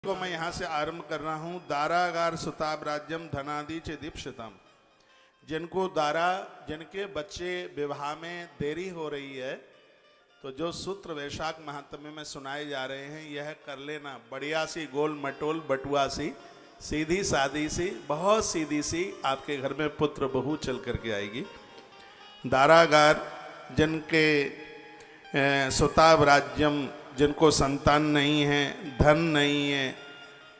को मैं यहाँ से आरंभ कर रहा हूँ। दारागार सुताब राज्यम धनादि च दीप्सितम। जिनको जिनके बच्चे विवाह में देरी हो रही है, तो जो सूत्र वैशाख महात्म्य में सुनाए जा रहे हैं यह कर लेना। बढ़िया सी गोल मटोल बटुआ सी सीधी सादी सी बहुत सीधी सी आपके घर में पुत्र बहू चल करके आएगी। दारागार जिनके सुताब राज्यम, जिनको संतान नहीं है, धन नहीं है,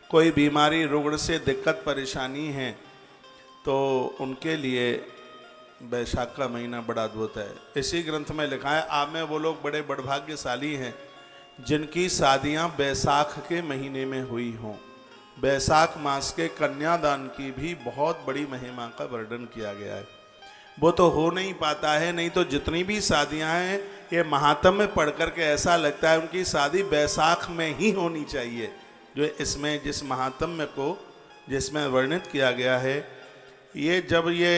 कोई बीमारी रुग्ण से दिक्कत परेशानी है, तो उनके लिए वैशाख का महीना बड़ा अद्भुत है। इसी ग्रंथ में लिखा है, आप में वो लोग बड़े बड़भाग्यशाली हैं जिनकी शादियां बैसाख के महीने में हुई हों। बैसाख मास के कन्यादान की भी बहुत बड़ी महिमा का वर्णन किया गया है। वो तो हो नहीं पाता है, नहीं तो जितनी भी शादियां हैं ये महात्म्य में पढ़ करके ऐसा लगता है उनकी शादी बैसाख में ही होनी चाहिए। जो इसमें जिस महात्म्य को जिसमें वर्णित किया गया है, ये जब ये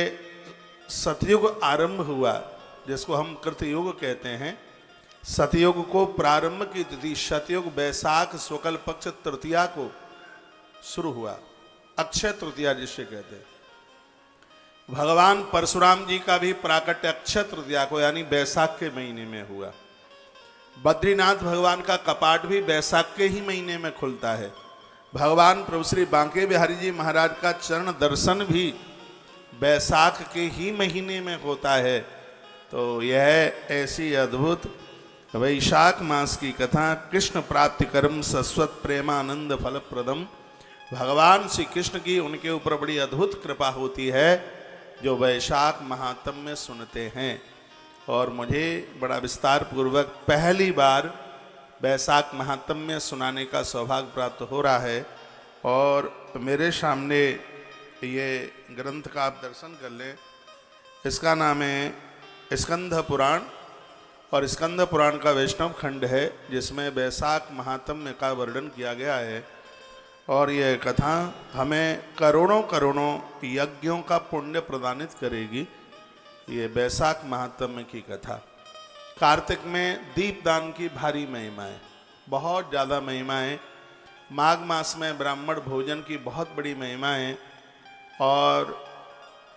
सतयुग आरंभ हुआ, जिसको हम कृतयुग कहते हैं, सतयुग को प्रारंभ की तिथि शतयुग बैसाख शुक्ल पक्ष तृतीया को शुरू हुआ। अक्षय तृतीया जिससे कहते हैं। भगवान परशुराम जी का भी प्राकट्य अक्षय तृतीया को यानी बैसाख के महीने में हुआ। बद्रीनाथ भगवान का कपाट भी बैसाख के ही महीने में खुलता है। भगवान प्रभु श्री बांके बिहारी जी महाराज का चरण दर्शन भी बैसाख के ही महीने में होता है। तो यह ऐसी अद्भुत वैशाख मास की कथा, कृष्ण प्राप्ति कर्म सस्वत प्रेमानंद फलप्रदम। भगवान श्री कृष्ण की उनके ऊपर बड़ी अद्भुत कृपा होती है जो वैशाख महात्म्य में सुनते हैं। और मुझे बड़ा विस्तार पूर्वक पहली बार वैशाख महात्म्य में सुनाने का सौभाग्य प्राप्त हो रहा है। और मेरे सामने ये ग्रंथ का आप दर्शन कर लें। इसका नाम है स्कंद पुराण, और स्कंद पुराण का वैष्णव खंड है जिसमें वैशाख महात्म्य का वर्णन किया गया है। और यह कथा हमें करोड़ों करोड़ों यज्ञों का पुण्य प्रदानित करेगी। ये वैशाख महात्म्य की कथा। कार्तिक में दीपदान की भारी महिमा है, बहुत ज़्यादा महिमा है। माघ मास में ब्राह्मण भोजन की बहुत बड़ी महिमा है। और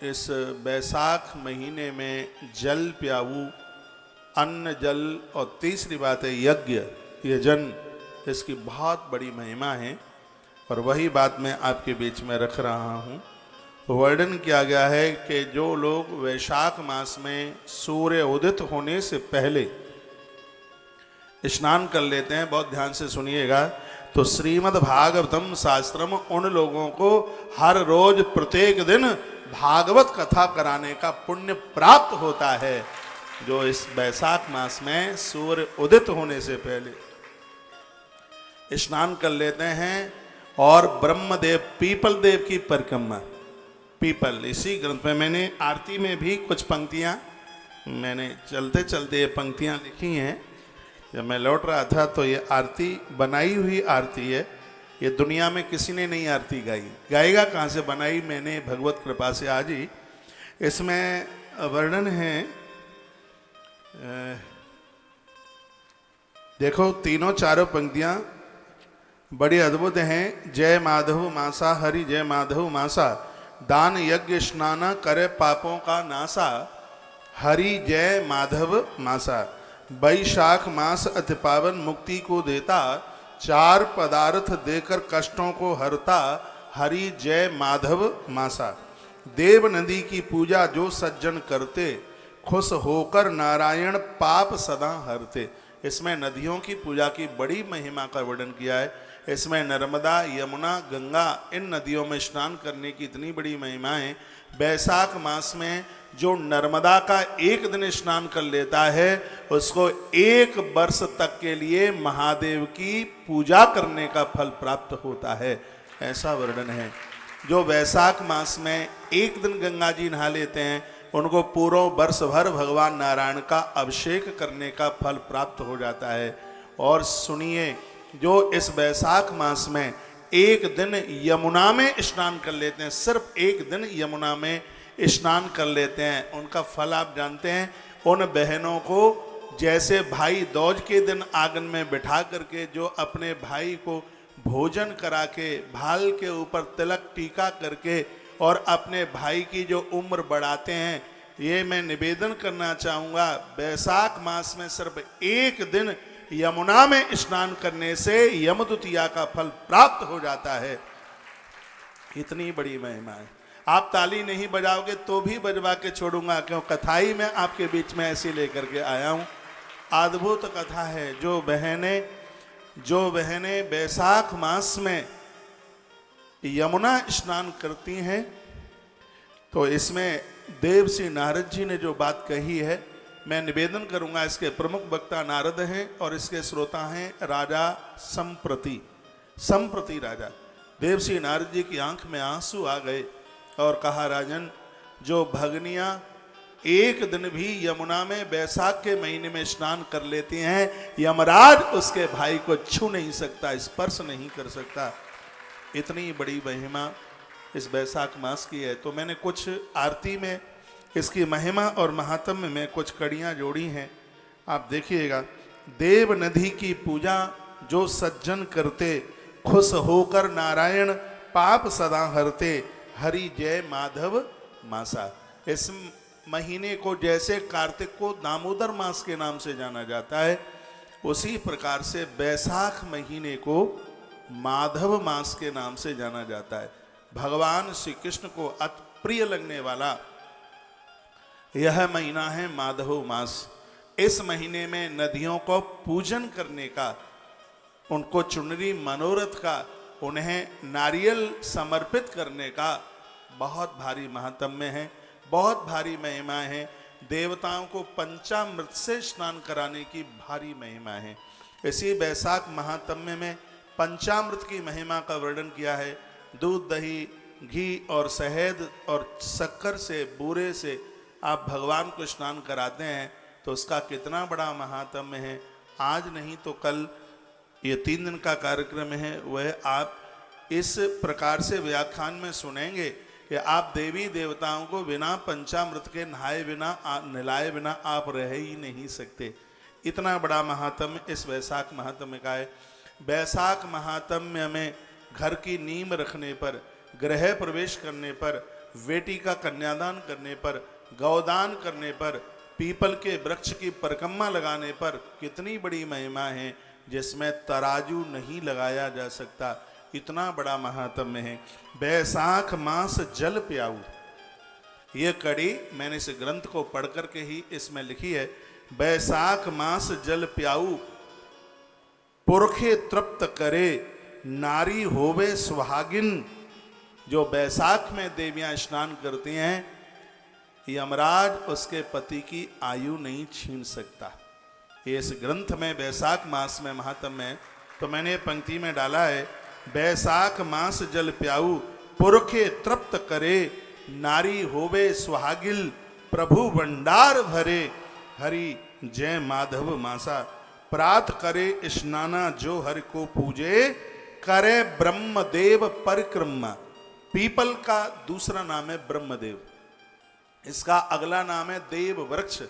इस वैशाख महीने में जल प्याऊ, अन्न जल, और तीसरी बात है यज्ञ यजन, इसकी बहुत बड़ी महिमा है। और वही बात मैं आपके बीच में रख रहा हूँ। वर्णन किया गया है कि जो लोग वैशाख मास में सूर्य उदित होने से पहले स्नान कर लेते हैं, बहुत ध्यान से सुनिएगा, तो श्रीमद् भागवतम शास्त्रम उन लोगों को हर रोज प्रत्येक दिन भागवत कथा कराने का पुण्य प्राप्त होता है, जो इस वैशाख मास में सूर्य उदित होने से पहले स्नान कर लेते हैं। और ब्रह्मदेव पीपल देव की परिक्रमा, पीपल, इसी ग्रंथ में मैंने आरती में भी कुछ पंक्तियां मैंने चलते चलते ये पंक्तियां लिखी हैं। जब मैं लौट रहा था तो ये आरती बनाई हुई आरती है। ये दुनिया में किसी ने नहीं आरती गाई, गाएगा कहाँ से? बनाई मैंने भगवत कृपा से आज ही। इसमें वर्णन है, देखो तीनों चारों पंक्तियां बड़ी अद्भुत हैं। जय माधव मासा हरि जय माधव मासा, दान यज्ञ स्नान करे पापों का नासा, हरि जय माधव मासा। वैशाख मास अति पावन मुक्ति को देता, चार पदार्थ देकर कष्टों को हरता, हरि जय माधव मासा। देव नदी की पूजा जो सज्जन करते, खुश होकर नारायण पाप सदा हरते। इसमें नदियों की पूजा की बड़ी महिमा का वर्णन किया है। इसमें नर्मदा, यमुना, गंगा, इन नदियों में स्नान करने की इतनी बड़ी महिमा है। बैसाख मास में जो नर्मदा का एक दिन स्नान कर लेता है उसको एक वर्ष तक के लिए महादेव की पूजा करने का फल प्राप्त होता है, ऐसा वर्णन है। जो वैशाख मास में एक दिन गंगा जी नहा लेते हैं उनको पूरा वर्ष भर भगवान नारायण का अभिषेक करने का फल प्राप्त हो जाता है। और सुनिए, जो इस वैशाख मास में एक दिन यमुना में स्नान कर लेते हैं, सिर्फ एक दिन यमुना में स्नान कर लेते हैं, उनका फल आप जानते हैं। उन बहनों को जैसे भाई दौज के दिन आंगन में बिठा करके जो अपने भाई को भोजन करा के भाल के ऊपर तिलक टीका करके और अपने भाई की जो उम्र बढ़ाते हैं, ये मैं निवेदन करना चाहूँगा। वैशाख मास में सिर्फ एक दिन यमुना में स्नान करने से यमद्वितीया का फल प्राप्त हो जाता है। इतनी बड़ी महिमा है। आप ताली नहीं बजाओगे तो भी बजवा के छोड़ूंगा, क्यों कथाई में आपके बीच में ऐसी लेकर के आया हूँ। अद्भुत कथा है। जो बहनें वैशाख मास में यमुना स्नान करती हैं, तो इसमें देवर्षि नारद जी ने जो बात कही है, मैं निवेदन करूंगा। इसके प्रमुख वक्ता नारद हैं और इसके श्रोता हैं राजा संप्रति राजा। देवर्षि नारद जी की आंख में आंसू आ गए और कहा, राजन, जो भगनियां एक दिन भी यमुना में वैशाख के महीने में स्नान कर लेती हैं, यमराज उसके भाई को छू नहीं सकता, स्पर्श नहीं कर सकता। इतनी बड़ी महिमा इस वैशाख मास की है। तो मैंने कुछ आरती में इसकी महिमा और महात्म्य में कुछ कड़ियाँ जोड़ी हैं, आप देखिएगा। देव नदी की पूजा जो सज्जन करते, खुश होकर नारायण पाप सदा हरते, हरि जय माधव मासा। इस महीने को जैसे कार्तिक को दामोदर मास के नाम से जाना जाता है, उसी प्रकार से वैशाख महीने को माधव मास के नाम से जाना जाता है। भगवान श्री कृष्ण को अति प्रिय लगने वाला यह महीना है माधव मास। इस महीने में नदियों को पूजन करने का, उनको चुनरी मनोरथ का, उन्हें नारियल समर्पित करने का बहुत भारी महात्म्य है, बहुत भारी महिमा है। देवताओं को पंचामृत से स्नान कराने की भारी महिमा है। इसी वैशाख महात्म्य में पंचामृत की महिमा का वर्णन किया है। दूध, दही, घी और शहद और शक्कर से, बूरे से आप भगवान को स्नान कराते हैं, तो उसका कितना बड़ा महात्म्य है। आज नहीं तो कल ये 3 दिन का कार्यक्रम है, वह आप इस प्रकार से व्याख्यान में सुनेंगे कि आप देवी देवताओं को बिना पंचामृत के नहाए बिना, नहलाए बिना आप रह ही नहीं सकते। इतना बड़ा महात्म्य इस वैशाख महात्म्य का है। वैशाख महात्म्य में घर की नींव रखने पर, गृह प्रवेश करने पर, बेटी का कन्यादान करने पर, गौदान करने पर, पीपल के वृक्ष की परिक्रमा लगाने पर कितनी बड़ी महिमा है, जिसमें तराजू नहीं लगाया जा सकता। इतना बड़ा महात्म्य है। वैशाख मास जल प्याऊ, ये कड़ी मैंने इस ग्रंथ को पढ़ करके ही इसमें लिखी है। वैशाख मास जल प्याऊ, पुरखे तृप्त करे, नारी होवे सुहागिन। जो वैशाख में देवियां स्नान करती हैं, यमराज उसके पति की आयु नहीं छीन सकता। ये इस ग्रंथ में वैशाख मास में महात्म्य है। तो मैंने पंक्ति में डाला है, वैशाख मास जल प्याऊ, पुरखे तृप्त करे, नारी होवे सुहागिल, प्रभु भंडार भरे, हरि जय माधव मासा। प्रात करे स्नाना जो हरि को पूजे, करे ब्रह्मदेव परिक्रमा। पीपल का दूसरा नाम है ब्रह्मदेव, इसका अगला नाम है देव वृक्ष।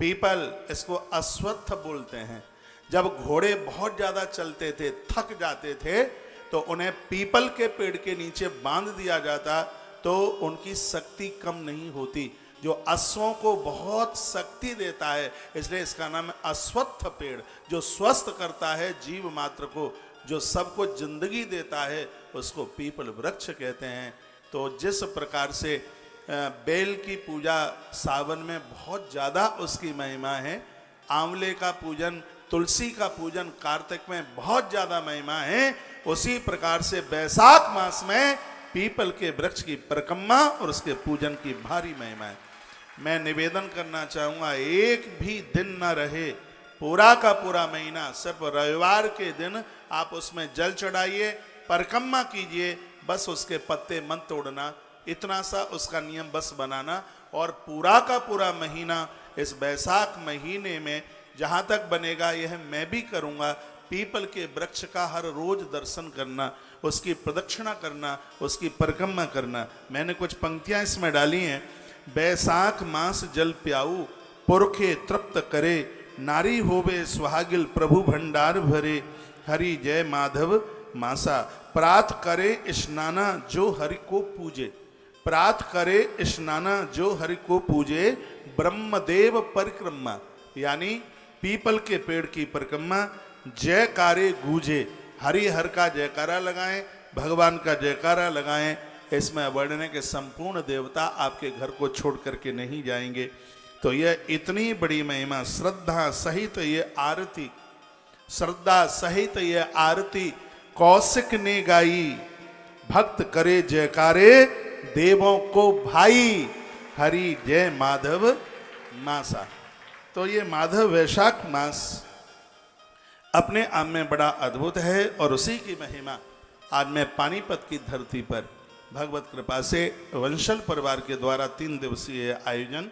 पीपल, इसको अश्वत्थ बोलते हैं। जब घोड़े बहुत ज्यादा चलते थे, थक जाते थे, तो उन्हें पीपल के पेड़ के नीचे बांध दिया जाता, तो उनकी शक्ति कम नहीं होती। जो अश्वों को बहुत शक्ति देता है, इसलिए इसका नाम है अश्वत्थ पेड़। जो स्वस्थ करता है जीव मात्र को, जो सबको जिंदगी देता है, उसको पीपल वृक्ष कहते हैं। तो जिस प्रकार से बेल की पूजा सावन में बहुत ज़्यादा उसकी महिमा है, आंवले का पूजन, तुलसी का पूजन कार्तिक में बहुत ज़्यादा महिमा है, उसी प्रकार से वैशाख मास में पीपल के वृक्ष की परिक्रमा और उसके पूजन की भारी महिमा है। मैं निवेदन करना चाहूँगा, एक भी दिन न रहे, पूरा का पूरा महीना, सिर्फ रविवार के दिन आप उसमें जल चढ़ाइए, परिक्रमा कीजिए, बस उसके पत्ते मत तोड़ना, इतना सा उसका नियम बस बनाना। और पूरा का पूरा महीना इस वैशाख महीने में जहाँ तक बनेगा, यह मैं भी करूँगा, पीपल के वृक्ष का हर रोज दर्शन करना, उसकी प्रदक्षिणा करना, उसकी परिक्रमा करना। मैंने कुछ पंक्तियाँ इसमें डाली हैं। वैशाख मास जल प्याऊ, पुरखे तृप्त करे, नारी होवे सुहागिल, प्रभु भंडार भरे, हरि जय माधव मासा। प्रात करे स्नाना जो हरि को पूजे, प्रात करे स्नाना जो हरि को पूजे, ब्रह्मदेव परिक्रमा, यानी पीपल के पेड़ की परिक्रमा, जयकारे गूंजे, हरि हर का जयकारा लगाएं, भगवान का जयकारा लगाएं। इसमें वर्णन है कि संपूर्ण देवता आपके घर को छोड़ करके नहीं जाएंगे। तो यह इतनी बड़ी महिमा, श्रद्धा सहित ये आरती, श्रद्धा सहित ये आरती कौशिक ने गाई, भक्त करे जयकारे देवों को भाई, हरि जय माधव मासा। तो ये माधव वैशाख मास अपने आप में बड़ा अद्भुत है और उसी की महिमा आज मैं पानीपत की धरती पर भगवत कृपा से वंशल परिवार के द्वारा 3 दिवसीय आयोजन,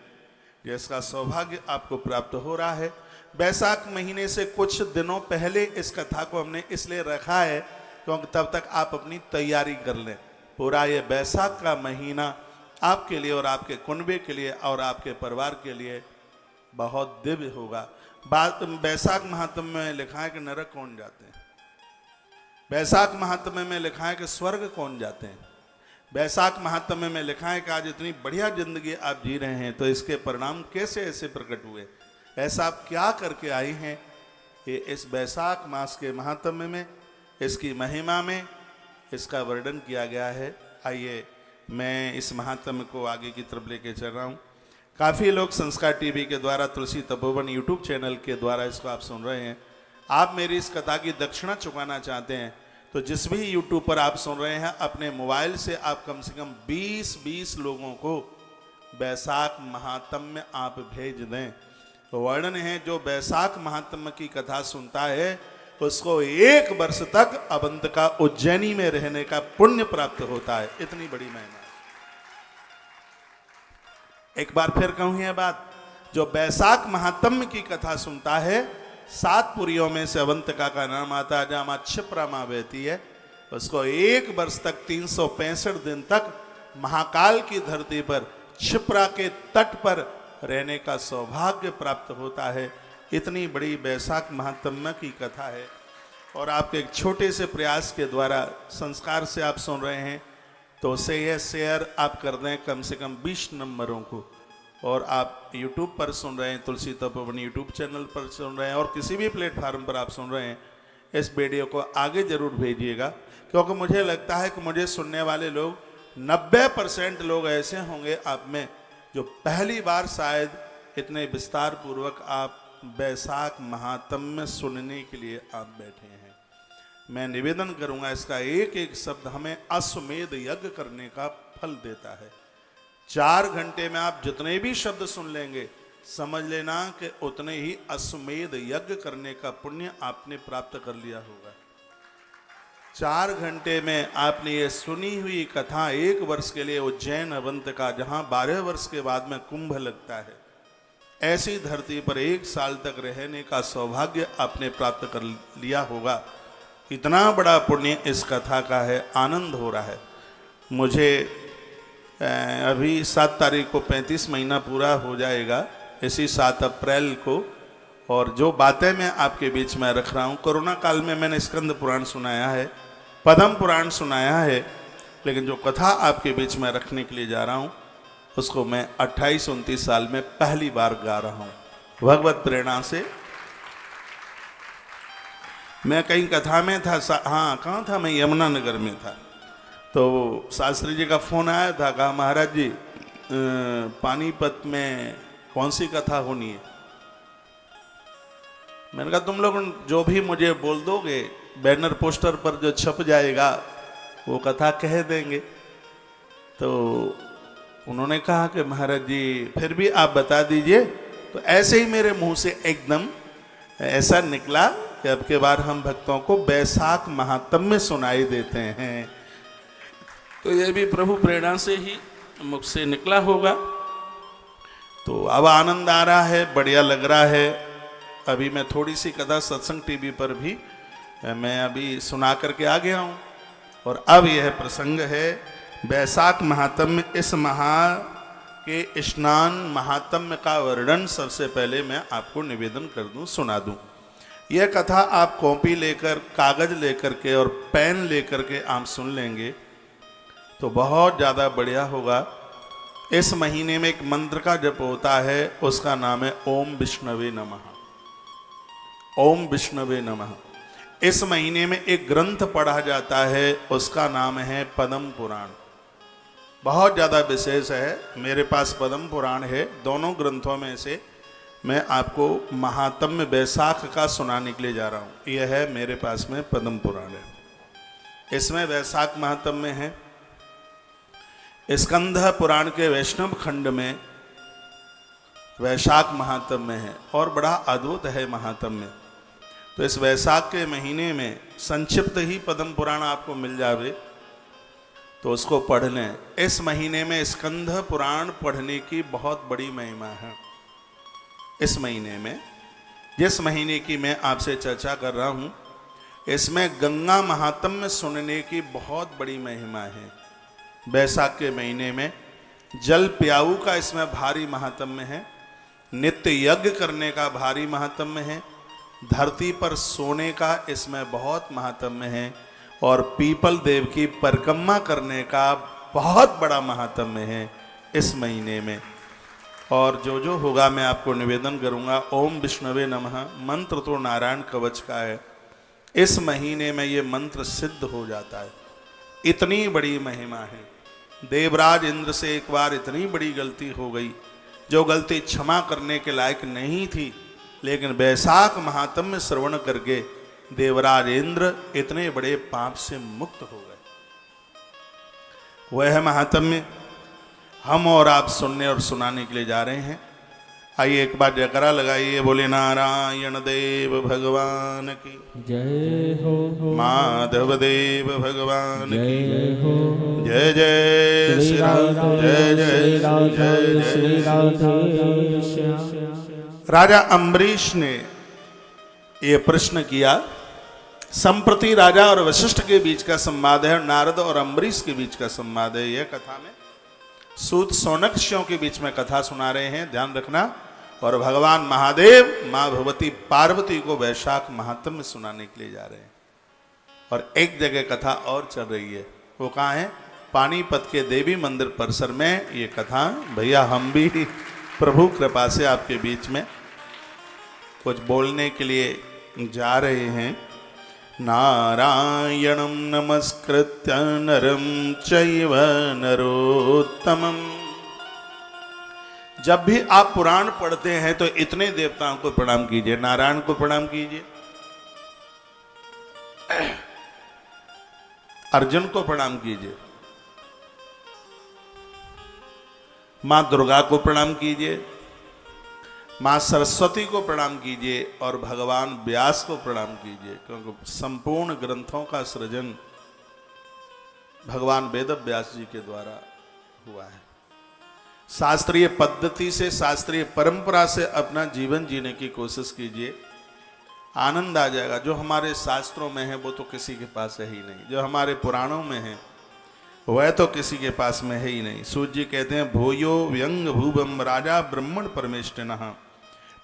जिसका सौभाग्य आपको प्राप्त हो रहा है। बैसाख महीने से कुछ दिनों पहले इस कथा को हमने इसलिए रखा है क्योंकि तब तक आप अपनी तैयारी कर लें। पूरा ये बैसाख का महीना आपके लिए और आपके कुनबे के लिए और आपके परिवार के लिए बहुत दिव्य होगा। बात बैसाख महात्म्य में लिखा है कि नरक कौन जाते हैं, बैसाख महात्म्य में लिखा है कि स्वर्ग कौन जाते हैं, बैसाख महात्म्य में लिखा है कि आज इतनी बढ़िया जिंदगी आप जी रहे हैं तो इसके परिणाम कैसे ऐसे प्रकट हुए, ऐसा आप क्या करके आए हैं। ये इस बैसाख मास के महात्म्य में, इसकी महिमा में इसका वर्णन किया गया है। आइए मैं इस महात्म्य को आगे की तरफ लेके चल रहा हूँ। काफ़ी लोग संस्कार टीवी के द्वारा, तुलसी तपोवन यूट्यूब चैनल के द्वारा इसको आप सुन रहे हैं। आप मेरी इस कथा की दक्षिणा चुकाना चाहते हैं तो जिस भी यूट्यूब पर आप सुन रहे हैं अपने मोबाइल से आप कम से कम 20-20 लोगों को बैसाख महात्म्य आप भेज दें। तो वर्णन है जो बैसाख महात्म्य की कथा सुनता है उसको 1 वर्ष तक अवंतिका उज्जैनी में रहने का पुण्य प्राप्त होता है। इतनी बड़ी महिमा। एक बार फिर कहूं यह बात, जो बैसाख महात्म्य की कथा सुनता है, 7 पुरियों में से अवंतिका का नाम आता है जहां मां क्षिप्रा मां बहती है, उसको 1 वर्ष तक 365 दिन तक महाकाल की धरती पर क्षिप्रा के तट पर रहने का सौभाग्य प्राप्त होता है। इतनी बड़ी बैसाख महात्म्य की कथा है और आपके एक छोटे से प्रयास के द्वारा संस्कार से आप सुन रहे हैं तो उसे यह शेयर आप कर दें कम से कम 20 नंबरों को। और आप YouTube पर सुन रहे हैं, तुलसी तपोवन यूट्यूब चैनल पर सुन रहे हैं और किसी भी प्लेटफार्म पर आप सुन रहे हैं, इस वीडियो को आगे जरूर भेजिएगा क्योंकि मुझे लगता है कि मुझे सुनने वाले लोग 90% लोग ऐसे होंगे आप में जो पहली बार शायद इतने विस्तार पूर्वक आप बैसाख महात्म्य सुनने के लिए आप बैठे हैं। मैं निवेदन करूंगा इसका एक एक शब्द हमें अश्वमेध यज्ञ करने का फल देता है। 4 घंटे में आप जितने भी शब्द सुन लेंगे समझ लेना कि उतने ही अश्वमेध यज्ञ करने का पुण्य आपने प्राप्त कर लिया होगा। 4 घंटे में आपने ये सुनी हुई कथा 1 वर्ष के लिए उज्जैन अवंतिका, जहां 12 वर्ष के बाद में कुंभ लगता है, ऐसी धरती पर 1 साल तक रहने का सौभाग्य आपने प्राप्त कर लिया होगा। इतना बड़ा पुण्य इस कथा का है, आनंद हो रहा है मुझे। अभी 7 तारीख को 35 महीना पूरा हो जाएगा, इसी 7 अप्रैल को। और जो बातें मैं आपके बीच में रख रहा हूँ, कोरोना काल में मैंने स्कंद पुराण सुनाया है, पद्म पुराण सुनाया है, लेकिन जो कथा आपके बीच में रखने के लिए जा रहा हूँ उसको मैं 28-29 साल में पहली बार गा रहा हूँ भगवत प्रेरणा से। मैं कहीं कथा में था, हाँ कहाँ था, मैं यमुनानगर में था, तो शास्त्री जी का फोन आया था, कहा महाराज जी पानीपत में कौन सी कथा होनी है। मैंने कहा तुम लोग जो भी मुझे बोल दोगे बैनर पोस्टर पर जो छप जाएगा वो कथा कह देंगे। तो उन्होंने कहा कि महाराज जी फिर भी आप बता दीजिए। तो ऐसे ही मेरे मुंह से एकदम ऐसा निकला कि अब के बार हम भक्तों को बैसाख महात्म्य सुनाई देते हैं। तो ये भी प्रभु प्रेरणा से ही मुख से निकला होगा। तो अब आनंद आ रहा है, बढ़िया लग रहा है। अभी मैं थोड़ी सी कथा सत्संग टीवी पर भी मैं अभी सुना करके आ गया हूँ और अब यह प्रसंग है बैसाख महात्म्य। इस महा के स्नान महात्म्य का वर्णन सबसे पहले मैं आपको निवेदन कर दूं, सुना दूं। यह कथा आप कॉपी लेकर, कागज लेकर के और पेन लेकर के आप सुन लेंगे तो बहुत ज़्यादा बढ़िया होगा। इस महीने में एक मंत्र का जप होता है, उसका नाम है ओम विष्णवे नमः। ओम विष्णवे नमः। इस महीने में एक ग्रंथ पढ़ा जाता है, उसका नाम है पद्म पुराण। बहुत ज़्यादा विशेष है। मेरे पास पद्म पुराण है। दोनों ग्रंथों में से मैं आपको महात्म्य वैशाख का सुनाने के लिए जा रहा हूँ। यह है मेरे पास में पद्म पुराण है। इसमें वैशाख महात्म्य है। स्कंध पुराण के वैष्णव खंड में वैशाख महात्म्य है और बड़ा अद्भुत है महात्म्य। तो इस वैशाख के महीने में संक्षिप्त ही पद्म पुराण आपको मिल जावे तो उसको पढ़ लें। इस महीने में स्कंध पुराण पढ़ने की बहुत बड़ी महिमा है। इस महीने में, जिस महीने की मैं आपसे चर्चा कर रहा हूं, इसमें गंगा महात्म्य सुनने की बहुत बड़ी महिमा है। वैशाख के महीने में जल प्याऊ का इसमें भारी महात्म्य है। नित्य यज्ञ करने का भारी महात्म्य है। धरती पर सोने का इसमें बहुत महात्म्य है और पीपल देव की परिक्रमा करने का बहुत बड़ा महात्म्य है इस महीने में। और जो जो होगा मैं आपको निवेदन करूंगा। ओम विष्णवे नमः मंत्र तो नारायण कवच का है। इस महीने में ये मंत्र सिद्ध हो जाता है। इतनी बड़ी महिमा है। देवराज इंद्र से एक बार इतनी बड़ी गलती हो गई, जो गलती क्षमा करने के लायक नहीं थी, लेकिन वैशाख महात्म्य श्रवण करके देवराज इंद्र इतने बड़े पाप से मुक्त हो गए। वह महात्म्य हम और आप सुनने और सुनाने के लिए जा रहे हैं। आइए एक बार जयकारा लगाइए, बोले नारायण देव भगवान की जय हो, माधव देव भगवान की जय हो, जय जय श्री राम, जय जय जय श्री जय। राधे श्याम। राजा अम्बरीश ने ये प्रश्न किया। संप्रति राजा और वशिष्ठ के बीच का संवाद है, नारद और अम्बरीश के बीच का संवाद है। यह कथा में सूत सौनकशियों के बीच में कथा सुना रहे हैं, ध्यान रखना। और भगवान महादेव माँ भगवती पार्वती को वैशाख महात्म्य सुनाने के लिए जा रहे हैं। और एक जगह कथा और चल रही है, वो कहाँ है? पानीपत के देवी मंदिर परिसर में ये कथा। भैया हम भी प्रभु कृपा से आपके बीच में कुछ बोलने के लिए जा रहे हैं। नारायणं नमस्कृत्य नरं चैव नरोत्तमं। जब भी आप पुराण पढ़ते हैं तो इतने देवताओं को प्रणाम कीजिए। नारायण को प्रणाम कीजिए, अर्जुन को प्रणाम कीजिए, मां दुर्गा को प्रणाम कीजिए, मां सरस्वती को प्रणाम कीजिए और भगवान व्यास को प्रणाम कीजिए, क्योंकि संपूर्ण ग्रंथों का सृजन भगवान वेद व्यास जी के द्वारा हुआ है। शास्त्रीय पद्धति से, शास्त्रीय परंपरा से अपना जीवन जीने की कोशिश कीजिए, आनंद आ जाएगा। जो हमारे शास्त्रों में है वो तो किसी के पास है ही नहीं, जो हमारे पुराणों में है वह तो किसी के पास में है ही नहीं। सूर्य जी कहते हैं भूयो व्यंग भूवम राजा ब्रह्मण परमेष्टिनः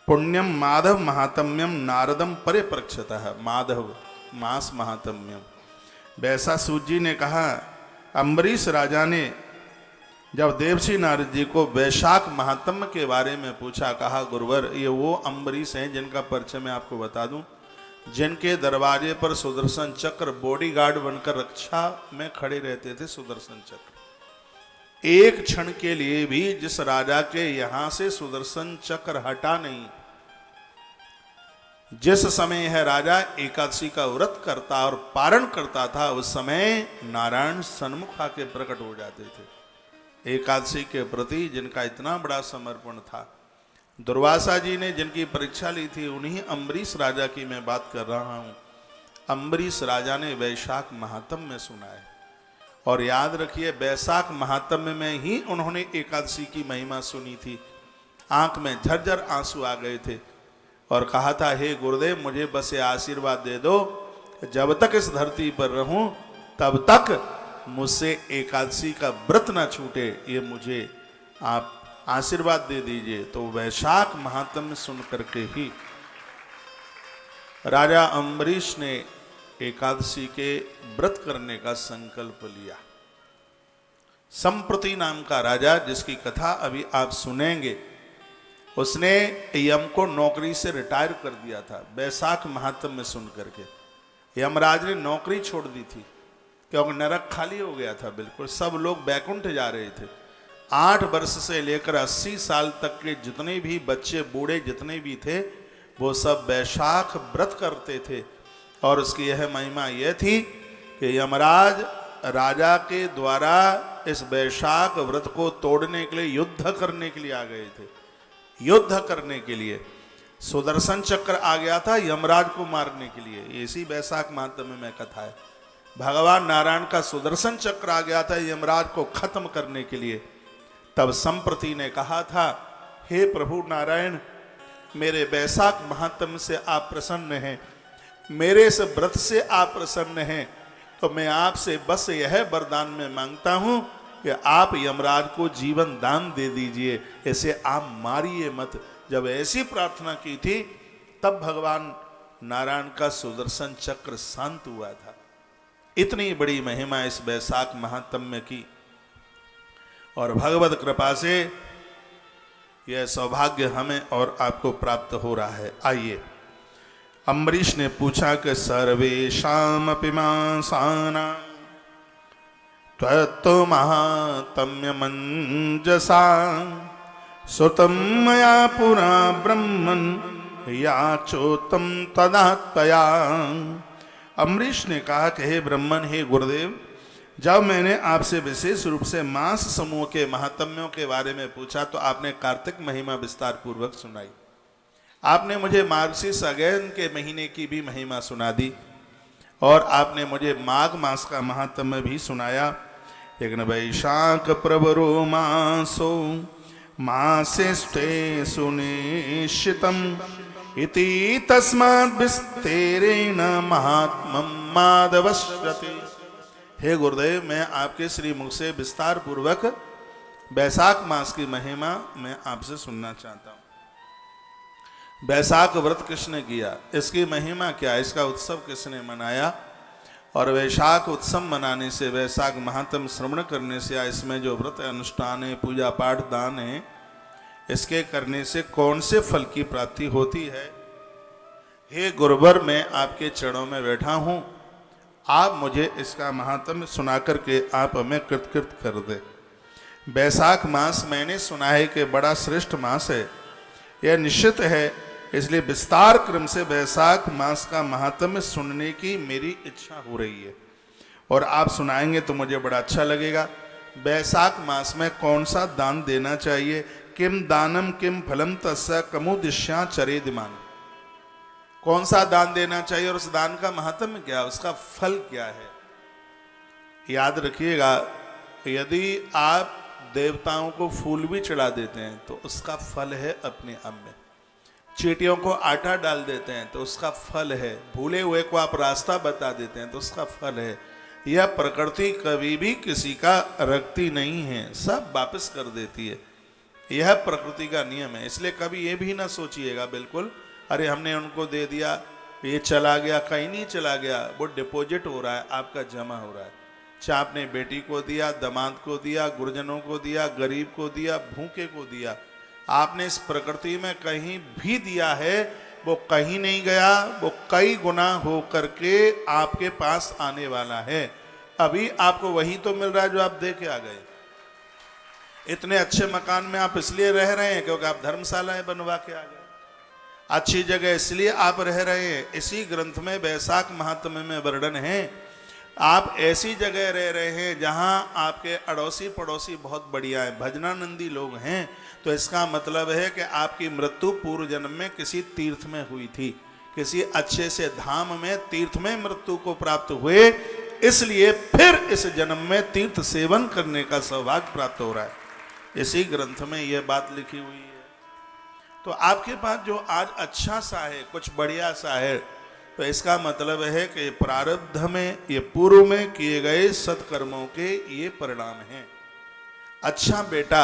पुण्यम माधव महात्म्यम नारदम परे प्रक्षतः। माधव मास महात्म्यम। वैसा सूर्य जी ने कहा, अम्बरीश राजा ने जब देवश्री नारद जी को वैशाख महात्म्य के बारे में पूछा, कहा गुरुवर ये वो अम्बरीश हैं जिनका परिचय मैं आपको बता दूं, जिनके दरवाजे पर सुदर्शन चक्र बॉडीगार्ड बनकर रक्षा में खड़े रहते थे। सुदर्शन चक्र एक क्षण के लिए भी जिस राजा के यहां से सुदर्शन चक्र हटा नहीं। जिस समय यह राजा एकादशी का व्रत करता और पारण करता था, उस समय नारायण सन्मुख आके प्रकट हो जाते थे। एकादशी के प्रति जिनका इतना बड़ा समर्पण था, दुर्वासा जी ने जिनकी परीक्षा ली थी, उन्हीं अम्बरीश राजा की मैं बात कर रहा हूं। अम्बरीश राजा ने वैशाख महात्म्य में सुना है। और याद रखिए, वैशाख महात्म्य में ही उन्होंने एकादशी की महिमा सुनी थी। आंख में झरझर आंसू आ गए थे और कहा था, हे गुरुदेव मुझे बस ये आशीर्वाद दे दो, जब तक इस धरती पर रहूं तब तक मुझसे एकादशी का व्रत ना छूटे, ये मुझे आप आशीर्वाद दे दीजिए। तो वैशाख महात्म्य सुन करके ही राजा अम्बरीश ने एकादशी के व्रत करने का संकल्प लिया। संप्रति नाम का राजा, जिसकी कथा अभी आप सुनेंगे, उसने यम को नौकरी से रिटायर कर दिया था बैसाख महात्म में सुन करके। यमराज ने नौकरी छोड़ दी थी क्योंकि नरक खाली हो गया था बिल्कुल, सब लोग बैकुंठ जा रहे थे। 8 वर्ष से लेकर 80 साल तक के जितने भी बच्चे बूढ़े जितने भी थे वो सब बैसाख व्रत करते थे। और उसकी यह महिमा यह थी कि यमराज राजा के द्वारा इस बैसाख व्रत को तोड़ने के लिए युद्ध करने के लिए आ गए थे। युद्ध करने के लिए सुदर्शन चक्र आ गया था यमराज को मारने के लिए। इसी बैसाख महात्म्य में कथा है, भगवान नारायण का सुदर्शन चक्र आ गया था यमराज को खत्म करने के लिए। तब संप्रति ने कहा था, हे प्रभु नारायण, मेरे बैसाख महात्म्य से आप प्रसन्न हैं, मेरे इस व्रत से आप प्रसन्न हैं, तो मैं आपसे बस यह वरदान में मांगता हूं कि आप यमराज को जीवन दान दे दीजिए, ऐसे आप मारिए मत। जब ऐसी प्रार्थना की थी तब भगवान नारायण का सुदर्शन चक्र शांत हुआ था। इतनी बड़ी महिमा इस बैसाख महात्म्य की, और भगवत कृपा से यह सौभाग्य हमें और आपको प्राप्त हो रहा है। आइए, अम्बरीश ने पूछा कि सर्वेषामपि मासानां त्वत्तो महात्म्य मंजसा सुतं मया पुरा ब्रह्मन् याचोतं तदात्तया। अम्बरीश ने कहा कि हे ब्रह्मन, हे गुरुदेव, जब मैंने आपसे विशेष रूप से मास समूह के महात्म्यों के बारे में पूछा तो आपने कार्तिक महिमा विस्तार पूर्वक सुनाई। आपने मुझे मार्गशीर्ष अगैन के महीने की भी महिमा सुना दी, और आपने मुझे माघ मास का महात्म्य भी सुनाया। लेकिन वैशाख प्रवरो मासो मासेष्टे सुनिश्चितम् इति तस्मात् विस्तेरेण महात्म्यं माधवश्यते। हे गुरुदेव, मैं आपके श्री मुख से विस्तार पूर्वक बैसाख मास की महिमा मैं आपसे सुनना चाहता हूँ। बैसाख व्रत किसने किया, इसकी महिमा क्या, इसका उत्सव किसने मनाया, और वैशाख उत्सव मनाने से, वैशाख महात्म्य श्रवण करने से, या इसमें जो व्रत अनुष्ठान है, पूजा पाठ दान है, इसके करने से कौन से फल की प्राप्ति होती है। हे गुरुवर, मैं आपके चरणों में बैठा हूँ, आप मुझे इसका महात्म्य सुना करके आप हमें कृतकृत कर दे। बैसाख मास मैंने सुना है कि बड़ा श्रेष्ठ मास है, यह निश्चित है, इसलिए विस्तार क्रम से बैसाख मास का महात्म्य सुनने की मेरी इच्छा हो रही है, और आप सुनाएंगे तो मुझे बड़ा अच्छा लगेगा। बैसाख मास में कौन सा दान देना चाहिए, किम दानम किम फलम तस्य कमुदिश्या चरेदिमान, कौन सा दान देना चाहिए और उस दान का महात्म्य क्या, उसका फल क्या है। याद रखिएगा, यदि आप देवताओं को फूल भी चढ़ा देते हैं तो उसका फल है अपने आप में, चींटियों को आटा डाल देते हैं तो उसका फल है, भूले हुए को आप रास्ता बता देते हैं तो उसका फल है। यह प्रकृति कभी भी किसी का रखती नहीं है, सब वापस कर देती है, यह प्रकृति का नियम है। इसलिए कभी ये भी ना सोचिएगा बिल्कुल, अरे हमने उनको दे दिया, ये चला गया, कहीं नहीं चला गया, वो डिपॉजिट हो रहा है, आपका जमा हो रहा है। चाहे आपने बेटी को दिया, दामाद को दिया, गुरुजनों को दिया, गरीब को दिया, भूखे को दिया, आपने इस प्रकृति में कहीं भी दिया है, वो कहीं नहीं गया, वो कई गुना हो करके आपके पास आने वाला है। अभी आपको वही तो मिल रहा है जो आप दे के आ गए। इतने अच्छे मकान में आप इसलिए रह रहे हैं क्योंकि आप धर्मशालाएं बनवा के आ गए, अच्छी जगह इसलिए आप रह रहे हैं। इसी ग्रंथ में बैसाख महात्म्य में वर्णन है, आप ऐसी जगह रह रहे हैं जहां आपके अड़ोसी पड़ोसी बहुत बढ़िया है, भजनानंदी लोग हैं, तो इसका मतलब है कि आपकी मृत्यु पूर्व जन्म में किसी तीर्थ में हुई थी, किसी अच्छे से धाम में तीर्थ में मृत्यु को प्राप्त हुए, इसलिए फिर इस जन्म में तीर्थ सेवन करने का सौभाग्य प्राप्त हो रहा है। इसी ग्रंथ में यह बात लिखी हुई है। तो आपके पास जो आज अच्छा सा है, कुछ बढ़िया सा है, तो इसका मतलब है कि प्रारब्ध में, ये पूर्व में किए गए सत्कर्मों के ये परिणाम हैं। अच्छा बेटा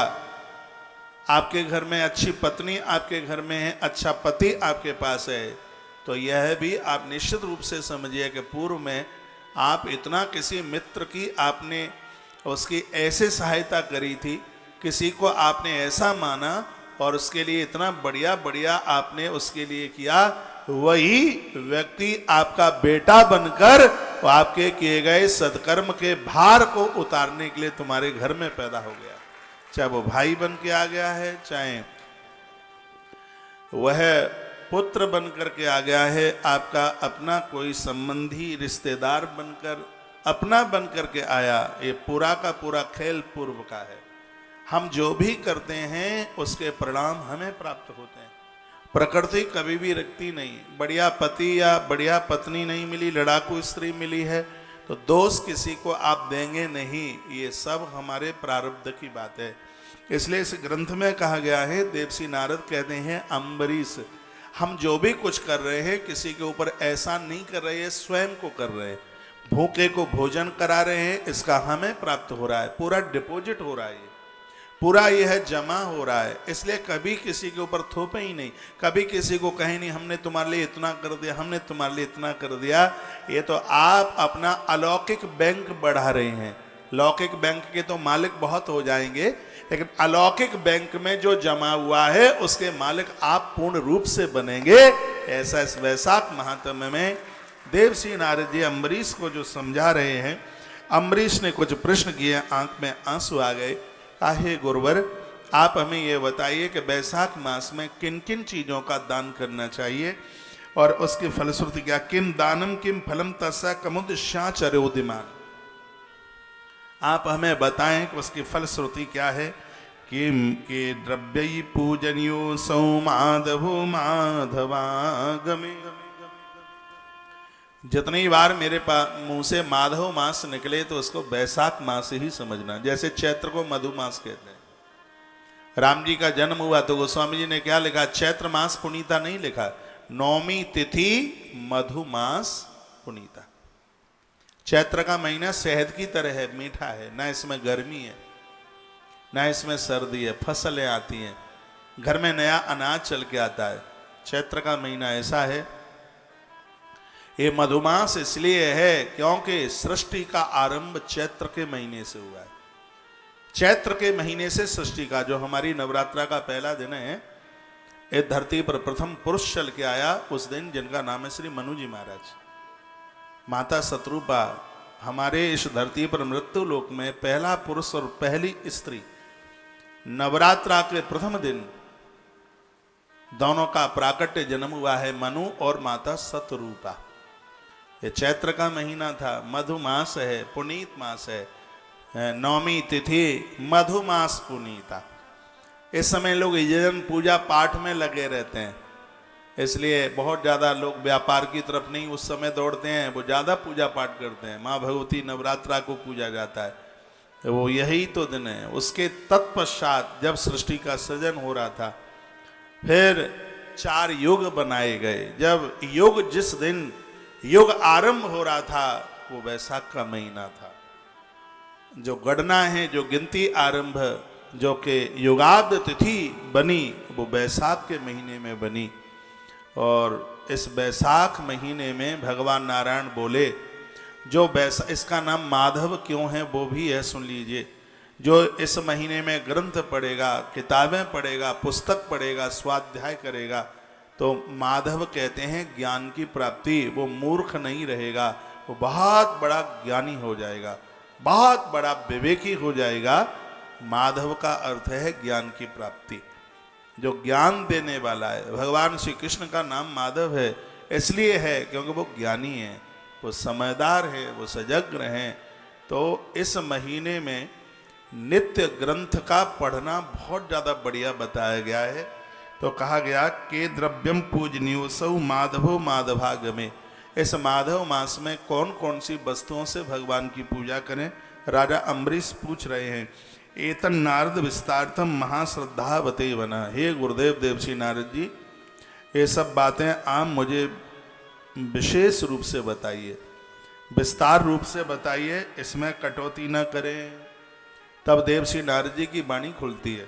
आपके घर में, अच्छी पत्नी आपके घर में है, अच्छा पति आपके पास है, तो यह भी आप निश्चित रूप से समझिए कि पूर्व में आप इतना किसी मित्र की आपने उसकी ऐसे सहायता करी थी, किसी को आपने ऐसा माना और उसके लिए इतना बढ़िया बढ़िया आपने उसके लिए किया, वही व्यक्ति आपका बेटा बनकर वो आपके किए गए सत्कर्म के भार को उतारने के लिए तुम्हारे घर में पैदा हो गया। चाहे वो भाई बन के आ गया है, चाहे वह पुत्र बन करके आ गया है, आपका अपना कोई संबंधी रिश्तेदार बनकर अपना बन करके आया। ये पूरा का पूरा खेल पूर्व का है। हम जो भी करते हैं उसके परिणाम हमें प्राप्त होते हैं। प्रकृति कभी भी रखती नहीं। बढ़िया पति या बढ़िया पत्नी नहीं मिली, लड़ाकू स्त्री मिली है तो दोष किसी को आप देंगे नहीं। ये सब हमारे प्रारब्ध की बात है। इसलिए इस ग्रंथ में कहा गया है, देवर्षि नारद कहते हैं अम्बरीश, हम जो भी कुछ कर रहे हैं किसी के ऊपर ऐसा नहीं कर रहे हैं, स्वयं को कर रहे हैं। भूखे को भोजन करा रहे हैं, इसका हमें प्राप्त हो रहा है। पूरा डिपॉजिट हो रहा है, पूरा यह जमा हो रहा है। इसलिए कभी किसी के ऊपर थोपे ही नहीं, कभी किसी को कहीं नहीं हमने तुम्हारे लिए इतना कर दिया, हमने तुम्हारे लिए इतना कर दिया। ये तो आप अपना अलौकिक बैंक बढ़ा रहे हैं। लौकिक बैंक के तो मालिक बहुत हो जाएंगे, लेकिन अलौकिक बैंक में जो जमा हुआ है उसके मालिक आप पूर्ण रूप से बनेंगे। ऐसा इस वैशाख महात्म्य में देवर्षि नारद जी अम्बरीश को जो समझा रहे हैं। अम्बरीश ने कुछ प्रश्न किए, आंख में आंसू आ गए। हे गुरुवर, आप हमें ये बताइए कि वैशाख मास में किन किन चीज़ों का दान करना चाहिए और उसकी फलश्रुति क्या। किम दानम किम फलम तस्सा कमुदशाचर्योदिमान। आप हमें बताएं कि उसकी फलश्रुति क्या है। किम के द्रव्य पूजनियो सौ माधवो माधवागमे। जितनी बार मेरे मुंह से माधव मास निकले तो उसको वैशाख मास ही समझना। जैसे चैत्र को मधुमास कहते हैं। राम जी का जन्म हुआ तो गोस्वामी जी ने क्या लिखा, चैत्र मास पुनीता नहीं लिखा, नौमी तिथि मधुमास पुनीता। चैत्र का महीना शहद की तरह है, मीठा है, ना इसमें गर्मी है ना इसमें सर्दी है, फसलें आती हैं, घर में नया अनाज चल के आता है। चैत्र का महीना ऐसा है। ये मधुमास इसलिए है क्योंकि सृष्टि का आरंभ चैत्र के महीने से हुआ है। चैत्र के महीने से सृष्टि का, जो हमारी नवरात्रा का पहला दिन है, इस धरती पर प्रथम पुरुष चल के आया उस दिन, जिनका नाम है श्री मनु जी महाराज। माता शत्रुपा हमारे इस धरती पर मृत्यु लोक में पहला पुरुष और पहली स्त्री। नवरात्रा के प्रथम दिन दोनों का प्राकट्य जन्म हुआ है, मनु और माता शत्रुपा। ये चैत्र का महीना था, मधुमास है, पुनीत मास है। नौमी तिथि मधुमास पुनीता। इस समय लोग यजन पूजा पाठ में लगे रहते हैं, इसलिए बहुत ज़्यादा लोग व्यापार की तरफ नहीं उस समय दौड़ते हैं, वो ज़्यादा पूजा पाठ करते हैं। माँ भगवती नवरात्रा को पूजा जाता है, वो यही तो दिन है। उसके तत्पश्चात जब सृष्टि का सृजन हो रहा था, फिर 4 युग बनाए गए। जब युग जिस दिन युग आरंभ हो रहा था वो वैशाख का महीना था। जो गणना है, जो गिनती आरंभ, जो कि युगाब्द तिथि बनी, वो वैशाख के महीने में बनी। और इस वैशाख महीने में भगवान नारायण बोले, जो इसका नाम माधव क्यों है वो भी है, सुन लीजिए। जो इस महीने में ग्रंथ पढ़ेगा, किताबें पढ़ेगा, पुस्तक पढ़ेगा, स्वाध्याय करेगा, तो माधव कहते हैं ज्ञान की प्राप्ति। वो मूर्ख नहीं रहेगा, वो बहुत बड़ा ज्ञानी हो जाएगा, बहुत बड़ा विवेकी हो जाएगा। माधव का अर्थ है ज्ञान की प्राप्ति, जो ज्ञान देने वाला है। भगवान श्री कृष्ण का नाम माधव है, इसलिए है क्योंकि वो ज्ञानी है, वो समझदार है, वो सजग हैं। तो इस महीने में नित्य ग्रंथ का पढ़ना बहुत ज़्यादा बढ़िया बताया गया है। तो कहा गया के द्रव्यम पूजनीयोसौ माधवो माधवागमे। इस माधव मास में कौन कौन सी वस्तुओं से भगवान की पूजा करें। राजा अम्बरीश पूछ रहे हैं, एतन नारद विस्तारतम महाश्रद्धावते बना। हे गुरुदेव देवर्षि नारद जी, ये सब बातें आप मुझे विशेष रूप से बताइए, विस्तार रूप से बताइए, इसमें कटौती न करें। तब देवर्षि नारद जी की वाणी खुलती है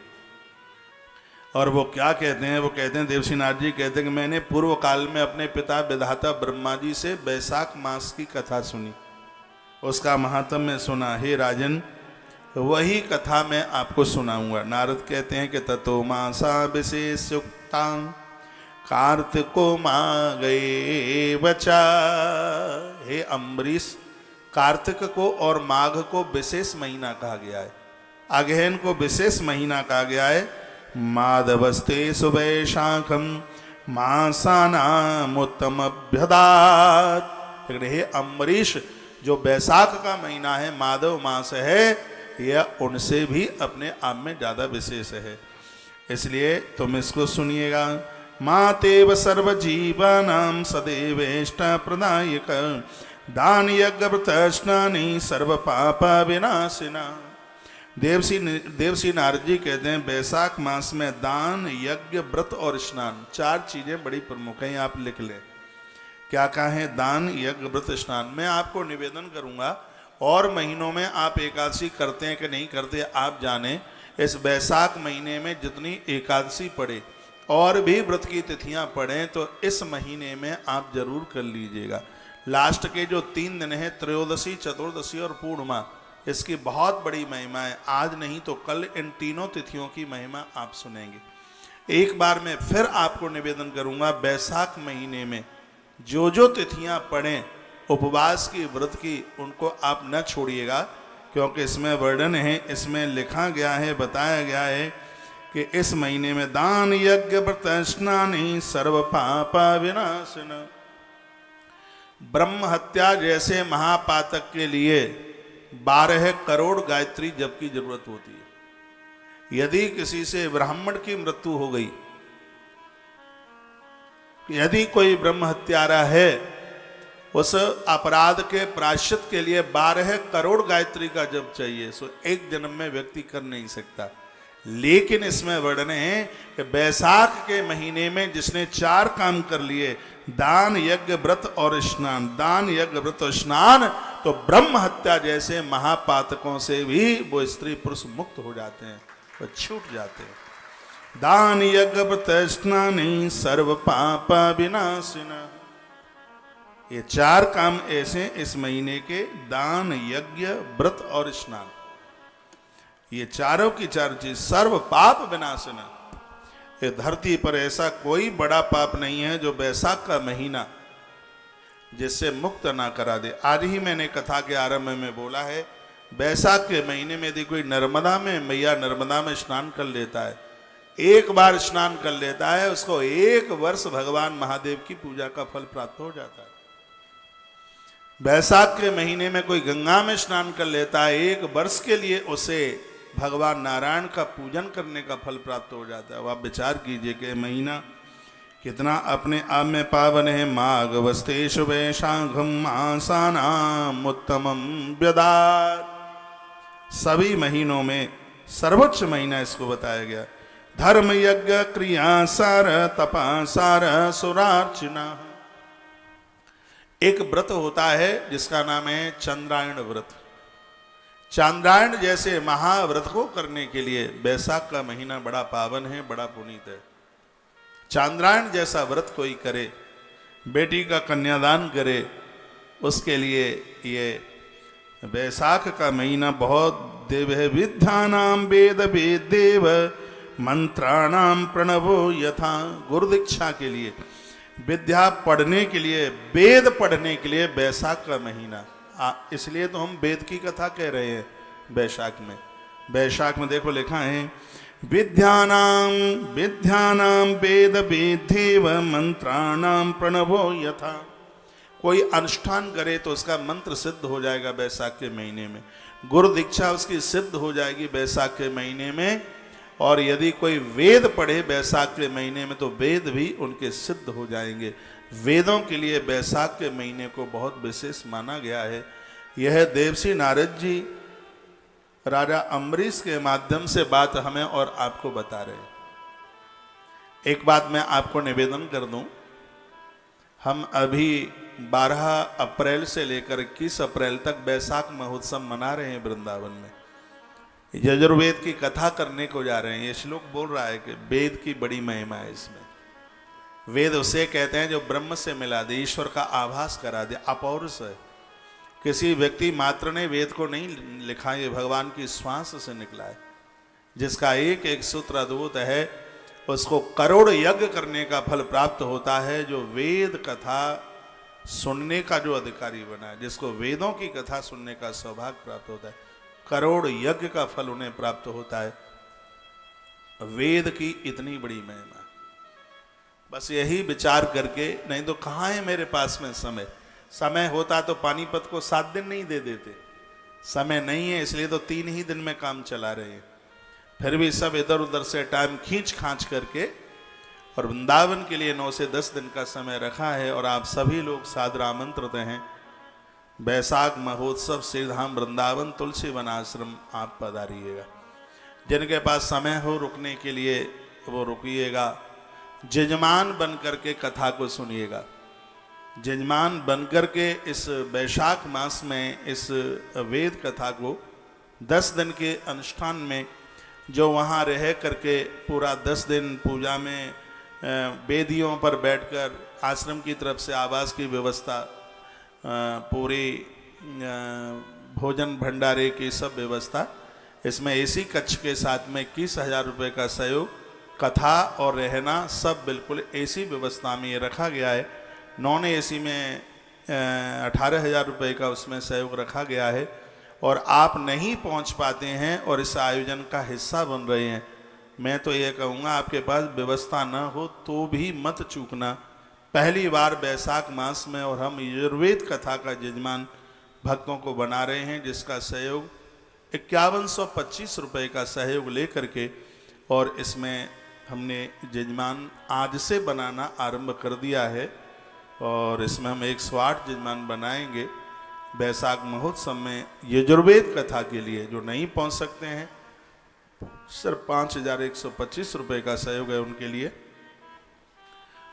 और वो क्या कहते हैं? वो कहते हैं, देवर्षि नारद जी कहते हैं कि मैंने पूर्व काल में अपने पिता विधाता ब्रह्मा जी से बैसाख मास की कथा सुनी, उसका महात्म्य सुना। हे राजन, वही कथा मैं आपको सुनाऊंगा। नारद कहते हैं कि ततो मासा विशेषयुक्ता कार्तिको माँ गए बचा। हे अम्बरीश, कार्तिक को और माघ को विशेष महीना कहा गया है, अगहन को विशेष महीना कहा गया है। माधवस्ते सुवैशाखम मासानामुत्तमभ्यदात्। हे अम्बरीश, जो बैसाख का महीना है, माधव मास है, यह उनसे भी अपने आप में ज़्यादा विशेष है, इसलिए तुम इसको सुनिएगा। मातेव सर्वजीवानां सदैवेष्ट प्रदायक दान यज्ञ व्रत स्नानि सर्व पाप विनाशिना। देवर्षि नारद जी कहते हैं बैसाख मास में दान, यज्ञ, व्रत और स्नान, 4 चीजें बड़ी प्रमुख हैं। आप लिख लें क्या कहा है? दान, यज्ञ, व्रत, स्नान। मैं आपको निवेदन करूंगा, और महीनों में आप एकादशी करते हैं कि नहीं करते आप जाने, इस बैसाख महीने में जितनी एकादशी पड़े और भी व्रत की तिथियां पड़ें तो इस महीने में आप जरूर कर लीजिएगा। लास्ट के जो 3 दिन हैं, त्रयोदशी, चतुर्दशी और पूर्णिमा, इसकी बहुत बड़ी महिमा है। आज नहीं तो कल इन तीनों तिथियों की महिमा आप सुनेंगे। एक बार मैं फिर आपको निवेदन करूंगा, बैसाख महीने में जो जो तिथियां पढ़ें उपवास की, व्रत की, उनको आप न छोड़िएगा, क्योंकि इसमें वर्णन है, इसमें लिखा गया है, बताया गया है कि इस महीने में दान, यज्ञ, व्रत, स्नानि सर्व पाप विनाशन। ब्रह्म हत्या जैसे महापातक के लिए 12 करोड़ गायत्री जप की जरूरत होती है। यदि किसी से ब्राह्मण की मृत्यु हो गई, यदि कोई ब्रह्म हत्यारा है, उस अपराध के प्रायश्चित के लिए 12 करोड़ गायत्री का जप चाहिए। सो एक जन्म में व्यक्ति कर नहीं सकता। लेकिन इसमें वर्णन है कि बैसाख के महीने में जिसने 4 काम कर लिए, दान, यज्ञ, व्रत और स्नान, दान, यज्ञ, व्रत और स्नान, तो ब्रह्म हत्या जैसे महापातकों से भी वो स्त्री पुरुष मुक्त हो जाते हैं, वो छूट जाते हैं। दान, यज्ञ, व्रत, स्नानि सर्व पाप विनाशिना। ये 4 काम ऐसे इस महीने के, दान, यज्ञ, व्रत और स्नान, ये चारों की 4 चीज सर्व पाप विनाशन। ये धरती पर ऐसा कोई बड़ा पाप नहीं है जो बैसाख का महीना जिससे मुक्त ना करा दे। आज ही मैंने कथा के आरंभ में बोला है, बैसाख के महीने में यदि कोई नर्मदा में, मैया नर्मदा में स्नान कर लेता है, एक बार स्नान कर लेता है, उसको 1 वर्ष भगवान महादेव की पूजा का फल प्राप्त हो जाता है। बैसाख के महीने में कोई गंगा में स्नान कर लेता है, 1 वर्ष के लिए उसे भगवान नारायण का पूजन करने का फल प्राप्त हो जाता है। अब आप विचार कीजिए कि महीना कितना अपने आप में पावन है। माघवस्तेषु वैशाखं मासानाम् उत्तमं व्यदात्। सभी महीनों में सर्वोच्च महीना इसको बताया गया। धर्म, यज्ञ, क्रिया सार, तपासार, सुरार्चना। एक व्रत होता है जिसका नाम है चंद्रायण व्रत। चंद्रायण जैसे महाव्रत को करने के लिए बैसाख का महीना बड़ा पावन है, बड़ा पुनीत है। चंद्रायण जैसा व्रत कोई करे, बेटी का कन्यादान करे, उसके लिए ये बैसाख का महीना बहुत देव है। विद्यानाम वेद वेदेव मंत्राणाम प्रणवो यथा। गुरु दीक्षा के लिए, विद्या पढ़ने के लिए, वेद पढ़ने के लिए बैसाख का महीना, इसलिए तो हम वेद की कथा कह रहे हैं बैसाख में। बैसाख में देखो लिखा है, विद्यानाम वेद वेदेव मंत्राणाम प्रणवो यथा। कोई अनुष्ठान करे तो उसका मंत्र सिद्ध हो जाएगा बैसाख के महीने में। गुरु दीक्षा उसकी सिद्ध हो जाएगी बैसाख के महीने में। और यदि कोई वेद पढ़े बैसाख के महीने में तो वेद भी उनके सिद्ध हो जाएंगे। वेदों के लिए बैसाख के महीने को बहुत विशेष माना गया है। यह देवर्षि नारद जी राजा अम्बरीश के माध्यम से बात हमें और आपको बता रहे हैं। एक बात मैं आपको निवेदन कर दूं, हम अभी 12 अप्रैल से लेकर 21 अप्रैल तक बैसाख महोत्सव मना रहे हैं वृंदावन में। यजुर्वेद की कथा करने को जा रहे हैं। ये श्लोक बोल रहा है कि वेद की बड़ी महिमा है इसमें। वेद उसे कहते हैं जो ब्रह्म से मिला दे, ईश्वर का आभास करा दे, अपौरुष है। किसी व्यक्ति मात्र ने वेद को नहीं लिखा, ये भगवान की श्वास से निकला है, जिसका एक एक सूत्र अद्भुत है। उसको करोड़ यज्ञ करने का फल प्राप्त होता है। जो वेद कथा सुनने का जो अधिकारी बना है, जिसको वेदों की कथा सुनने का सौभाग्य प्राप्त होता है, करोड़ यज्ञ का फल उन्हें प्राप्त होता है। वेद की इतनी बड़ी महिमा। बस यही विचार करके, नहीं तो कहाँ है मेरे पास में समय। समय होता तो पानीपत को 7 दिन नहीं दे देते। समय नहीं है, इसलिए तो 3 ही दिन में काम चला रहे हैं। फिर भी सब इधर उधर से टाइम खींच खांच करके और वृंदावन के लिए 9 से 10 दिन का समय रखा है। और आप सभी लोग सादर आमंत्रित हैं। बैसाख महोत्सव श्रीधाम वृंदावन तुलसी वन आश्रम आप पधारिएगा। जिनके पास समय हो रुकने के लिए वो रुकिएगा। जजमान बन करके कथा को सुनिएगा। जजमान बन करके इस बैसाख मास में इस वेद कथा को 10 दिन के अनुष्ठान में, जो वहाँ रह करके पूरा 10 दिन पूजा में वेदियों पर बैठकर आश्रम की तरफ से आवास की व्यवस्था, पूरी भोजन भंडारे की सब व्यवस्था, इसमें एसी कक्ष के साथ में 21,000 रुपये का सहयोग, कथा और रहना सब बिल्कुल एसी व्यवस्था में ये रखा गया है। नॉन एसी में 18,000 रुपये का उसमें सहयोग रखा गया है। और आप नहीं पहुंच पाते हैं और इस आयोजन का हिस्सा बन रहे हैं, मैं तो ये कहूँगा आपके पास व्यवस्था न हो तो भी मत चूकना। पहली बार बैसाख मास में और हम यजुर्वेद कथा का जजमान भक्तों को बना रहे हैं, जिसका सहयोग 5125 रुपये का सहयोग लेकर के, और इसमें हमने जजमान आज से बनाना आरंभ कर दिया है। और इसमें हम 108 जजमान बनाएंगे बैसाख महोत्सव में यजुर्वेद कथा के लिए। जो नहीं पहुंच सकते हैं, सिर्फ 5125 रुपये का सहयोग है उनके लिए।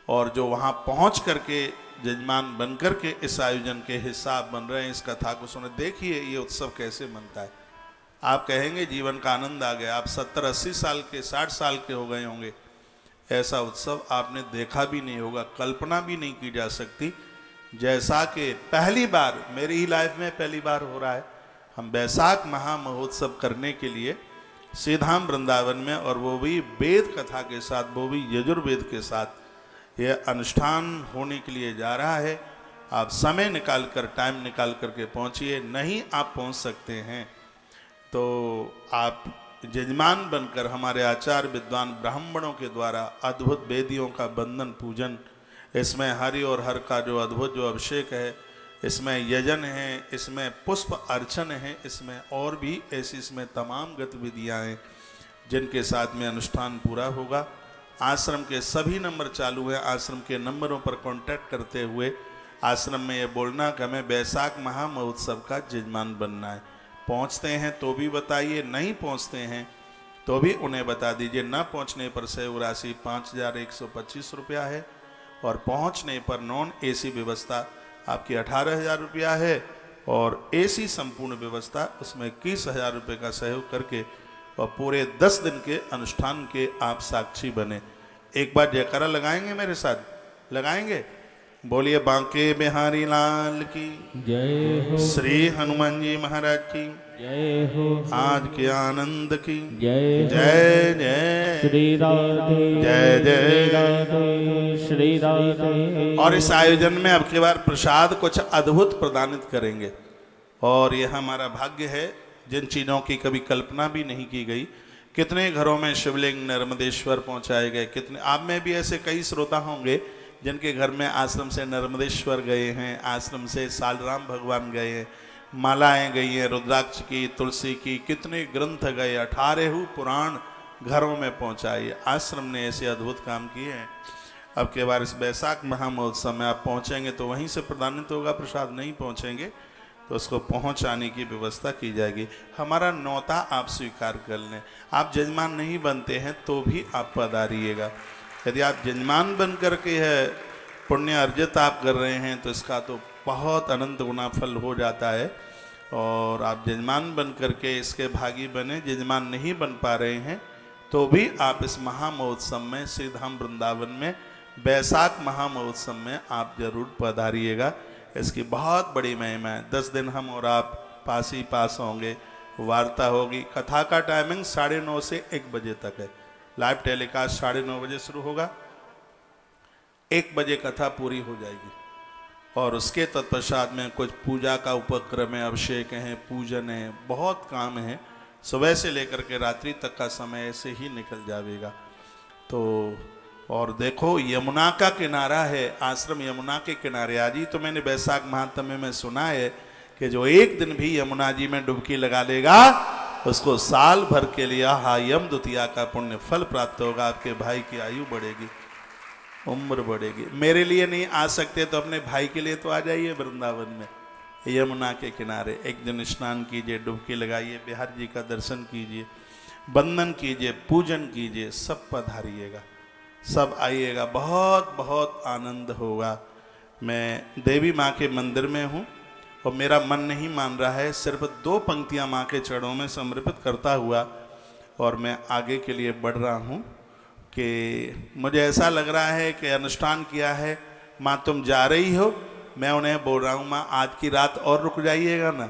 और जो वहां पहुंच करके जजमान बन करके इस आयोजन के हिस्सा बन रहे हैं, इस कथा को सुने, देखिए ये उत्सव कैसे मनता है। आप कहेंगे जीवन का आनंद आ गया। आप 70-80 साल के, 60 साल के हो गए होंगे, ऐसा उत्सव आपने देखा भी नहीं होगा, कल्पना भी नहीं की जा सकती। जैसा कि पहली बार मेरी ही लाइफ में पहली बार हो रहा है, हम बैसाख महा महोत्सव करने के लिए श्रीधाम वृंदावन में, और वो भी वेद कथा के साथ, वो भी यजुर्वेद के साथ यह अनुष्ठान होने के लिए जा रहा है। आप समय निकाल कर, टाइम निकाल करके पहुंचिए। नहीं आप पहुंच सकते हैं तो आप जजमान बनकर हमारे आचार्य विद्वान ब्राह्मणों के द्वारा अद्भुत वेदियों का बंधन पूजन, इसमें हरि और हर का जो अद्भुत जो अभिषेक है, इसमें यजन है, इसमें पुष्प अर्चन है, इसमें और भी ऐसी इसमें तमाम गतिविधियां हैं जिनके साथ में अनुष्ठान पूरा होगा। आश्रम के सभी नंबर चालू हैं। आश्रम के नंबरों पर कांटेक्ट करते हुए आश्रम में ये बोलना कि हमें बैसाख महा महोत्सव का जजमान बनना है। पहुंचते हैं तो भी बताइए, नहीं पहुंचते हैं तो भी उन्हें बता दीजिए। न पहुंचने पर सहयोग राशि 5125 रुपया है, और पहुंचने पर नॉन एसी व्यवस्था आपकी 18,000 रुपया है, और एसी संपूर्ण व्यवस्था उसमें 21,000 रुपये का सहयोग करके, और पूरे 10 दिन के अनुष्ठान के आप साक्षी बने। एक बार जयकारा लगाएंगे मेरे साथ? लगाएंगे? बोलिए बांके बिहारी लाल की जय हो, श्री हनुमान जी महाराज की जय हो, आज के आनंद की जय हो। जय जय श्री राधे जय जय। राधे, श्री राधे। और इस आयोजन में अब की बार प्रसाद कुछ अद्भुत प्रदानित करेंगे, और यह हमारा भाग्य है जिन चीज़ों की कभी कल्पना भी नहीं की गई। कितने घरों में शिवलिंग नर्मदेश्वर पहुंचाए गए, कितने आप में भी ऐसे कई श्रोता होंगे जिनके घर में आश्रम से नर्मदेश्वर गए हैं, आश्रम से सालराम भगवान गए हैं, मालाएं गई हैं रुद्राक्ष की, तुलसी की, कितने ग्रंथ गए, 18 पुराण घरों में पहुंचाए। आश्रम ने ऐसे अद्भुत काम किए हैं। अब के बार इस बैसाख महामहोत्सव में आप पहुंचेंगे तो वहीं से प्रदानित होगा प्रसाद, नहीं पहुंचेंगे तो उसको पहुंचाने की व्यवस्था की जाएगी। हमारा न्योता आप स्वीकार कर लें। आप जजमान नहीं बनते हैं तो भी आप पधारिएगा। यदि आप जजमान बन करके है पुण्य अर्जित आप कर रहे हैं तो इसका तो बहुत अनंत गुना फल हो जाता है। और आप जजमान बन करके इसके भागी बने। जजमान नहीं बन पा रहे हैं तो भी आप इस महामहोत्सव में, श्री धाम वृंदावन में बैसाख महामहोत्सव में आप जरूर पधारिएगा। इसकी बहुत बड़ी महिमा है। 10 दिन हम और आप पास ही पास होंगे, वार्ता होगी। कथा का टाइमिंग 9:30 से 1 बजे तक है। लाइव टेलीकास्ट 9:30 बजे शुरू होगा, 1 बजे कथा पूरी हो जाएगी। और उसके तत्पश्चात में कुछ पूजा का उपक्रम है, अभिषेक है, पूजन है, बहुत काम है। सुबह से लेकर के रात्रि तक का समय ऐसे ही निकल जाएगा। तो और देखो, यमुना का किनारा है, आश्रम यमुना के किनारे। आज ही तो मैंने बैसाख महात्म्य में सुना है कि जो एक दिन भी यमुना जी में डुबकी लगा लेगा उसको साल भर के लिए हायम द्वितीया का पुण्य फल प्राप्त होगा। आपके भाई की आयु बढ़ेगी, उम्र बढ़ेगी। मेरे लिए नहीं आ सकते तो अपने भाई के लिए तो आ जाइए वृंदावन में, यमुना के किनारे। एक दिन स्नान कीजिए, डुबकी लगाइए, बिहार जी का दर्शन कीजिए, बंदन कीजिए, पूजन कीजिए, सब पधारिएगा, सब आइएगा, बहुत बहुत आनंद होगा। मैं देवी माँ के मंदिर में हूँ और मेरा मन नहीं मान रहा है। सिर्फ 2 पंक्तियाँ माँ के चरणों में समर्पित करता हुआ और मैं आगे के लिए बढ़ रहा हूँ कि मुझे ऐसा लग रहा है कि अनुष्ठान किया है। माँ तुम जा रही हो, मैं उन्हें बोल रहा हूँ माँ आज की रात और रुक जाइएगा ना।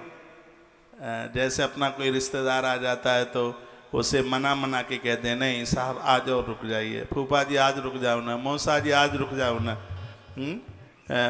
जैसे अपना कोई रिश्तेदार आ जाता है तो उसे मना के कहते हैं नहीं साहब आज और रुक जाइए, फूफा जी आज रुक जाओ ना, मौसा जी आज रुक जाओ ना।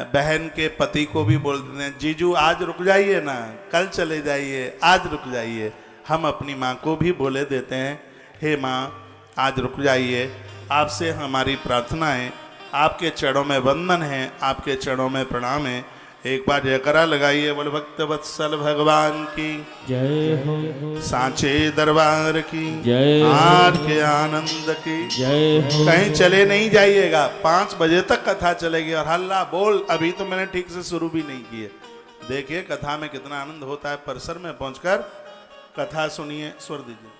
बहन के पति को भी बोल देते हैं जीजू आज रुक जाइए ना, कल चले जाइए, आज रुक जाइए। हम अपनी माँ को भी बोले देते हैं हे माँ आज रुक जाइए, आपसे हमारी प्रार्थना है, आपके चरणों में वंदन है, आपके चरणों में प्रणाम है। एक बार जयकरा लगाइए, बोल भक्त वत्सल भगवान की जय हो, सांचे दरबार की जय हो, आज के आनंद की जय हो। कहीं चले नहीं जाइएगा, 5 बजे तक कथा चलेगी। और हल्ला बोल, अभी तो मैंने ठीक से शुरू भी नहीं किए। देखिए कथा में कितना आनंद होता है। परिसर में पहुंचकर कथा सुनिए। स्वर दीजिए।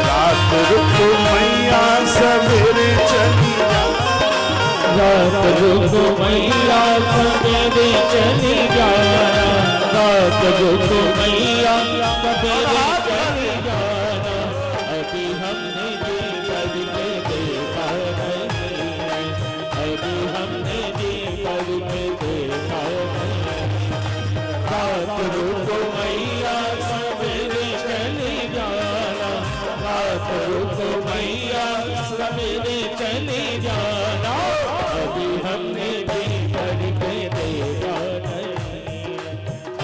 रात रुको मैया सवेरे चली जाना, रात रुको मैया सवेरे चली जाना। अभी हमने जी भर के देखा नहीं, अभी हमने जी भर के देखा नहीं। रात रुको मैया सवेरे चली जाना, रात रुको मैया सवेरे चली जाना। अभी हमने जी भर के देखा नहीं,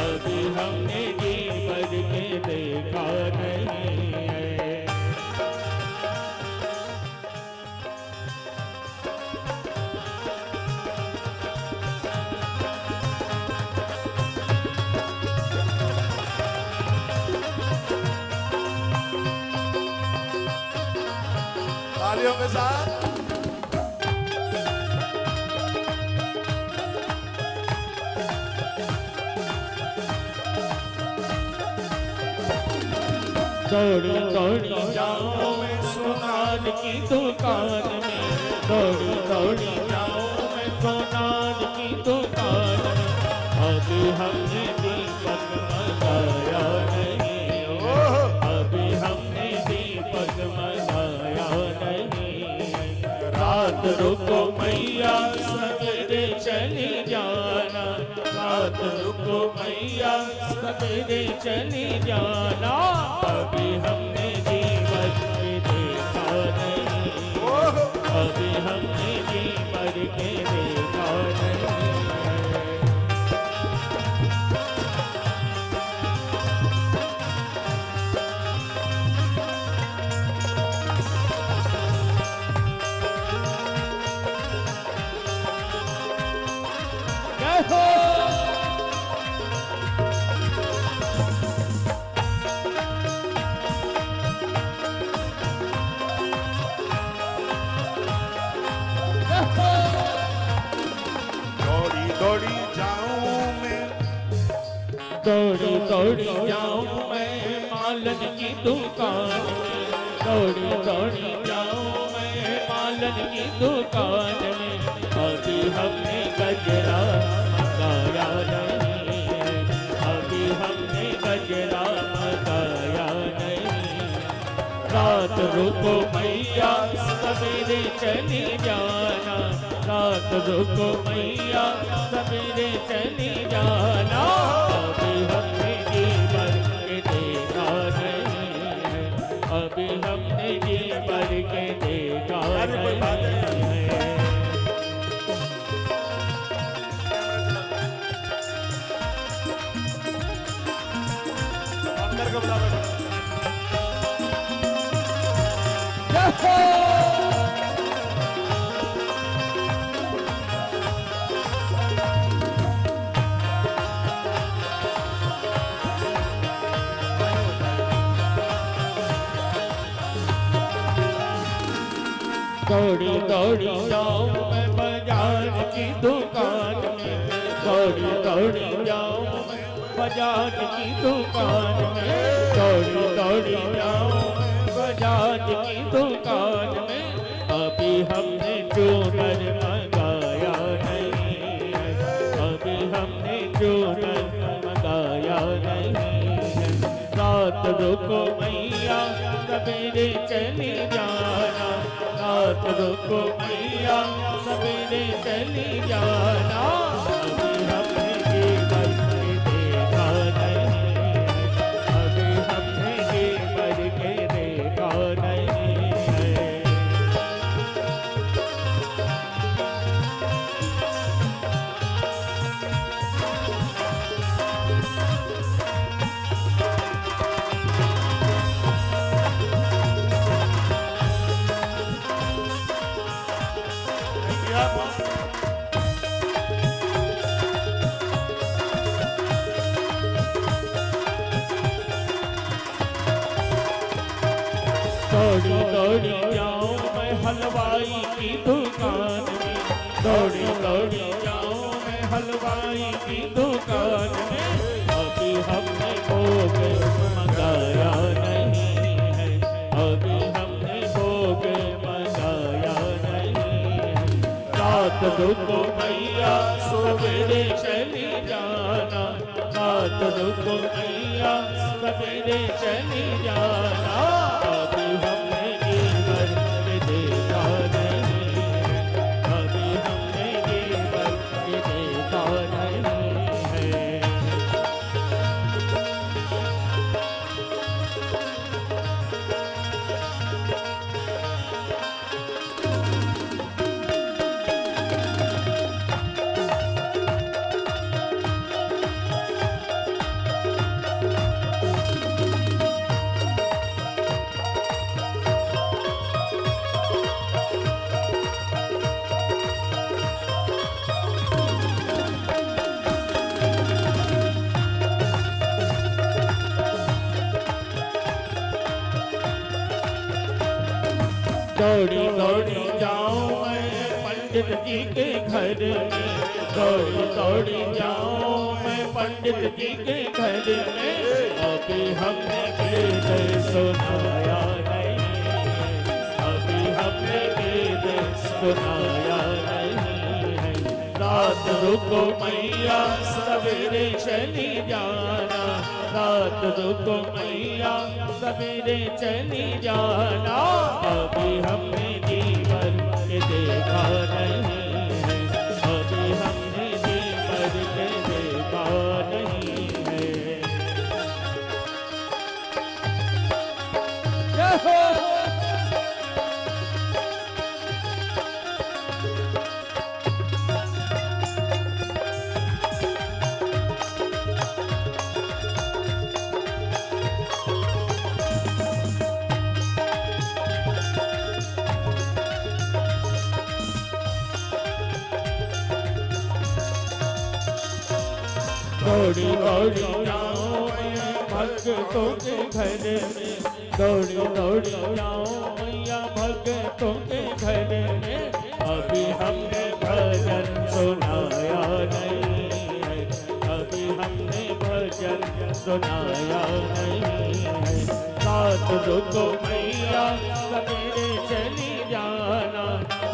अभी हमने जी भर के देखा नहीं। तालियों के साथ दौड़ी दौड़ी जाओ मैं सोनार की दुकान में, दौड़ी दौड़ी जाओ मैं सोनार की दुकान में। अभी हमने दीपक मनाया नहीं, अभी हमने दीपक मनाया नहीं। रात रुको मैया सवेरे चली जाना, रात रुको मैया सवेरे चली जाना। अभी हमने जीवन के देखा नहीं, अभी हमने जीवन के देखा नहीं। जय हो। दौड़ी दौड़ी जाऊं मैं मालन की दुकान में, दौड़ी दौड़ी जाऊं मैं मालन की दुकान में। अभी हमने गजरा मंगाया नहीं है, अभी हमने गजरा मंगाया नहीं। रात रुको मैया सवेरे चली जाना, रात रुको मैया सवेरे चली जाना। अभी हमने जी भर के देखा नहीं है, अभी हमने जी भर के देखा नहीं है। अंदर को बुला बैठो। दौड़ी दौड़ी जाऊं मैं बाजार की दुकान में, दौड़ी दौड़ी जाऊं मैं बाजार की दुकान में, दौड़ी दौड़ी जाऊं मैं बाजार की दुकान में। अभी हमने चूनर मंगाया नहीं है, अभी हमने चूनर मंगाया नहीं है। रात रुको मैया सवेरे चली जाना, रात रुको मैया सवेरे चली जाना। अभी हमने जी भर के देखा नहीं है, अभी हमने जी भर के देखा नहीं है। दौड़ी दौड़ी जाऊं मैं हलवाई की दुकान में, दौड़ी दौड़ी जाऊं मैं हलवाई की दुकान में। अभी हमने भोग मंगाया नहीं है, अभी हमने भोग मंगाया नहीं है। रात रुको मैया सवेरे चली जाना, रात रुको मैया सवेरे चली जाना। अभी हमने जी भर के देखा नहीं है, अभी हमने जी भर के देखा नहीं है। दौड़ी दौड़ी जाऊं मैं पंडित जी के घर में, दौड़ी दौड़ी जाऊं मैं पंडित जी के घर में। अभी हमने वेद सुनाया नहीं है, अभी हमने वेद सुनाया नहीं है। रात रुको मैया सवेरे चली जाना, रात रुको मैया सवेरे चली जाना। अभी हमने जी भर के देखा नहीं है, अभी हमने जी भर के देखा नहीं है। जय हो। दौड़ी दौड़ी जाऊं मैं भक्तों के घर में, दौड़ी दौड़ी जाऊं मैया भक्तों के घर में। अभी हमने भजन सुनाया नहीं है, अभी हमने भजन सुनाया नहीं है। रात रुको मैया सवेरे चली जाना,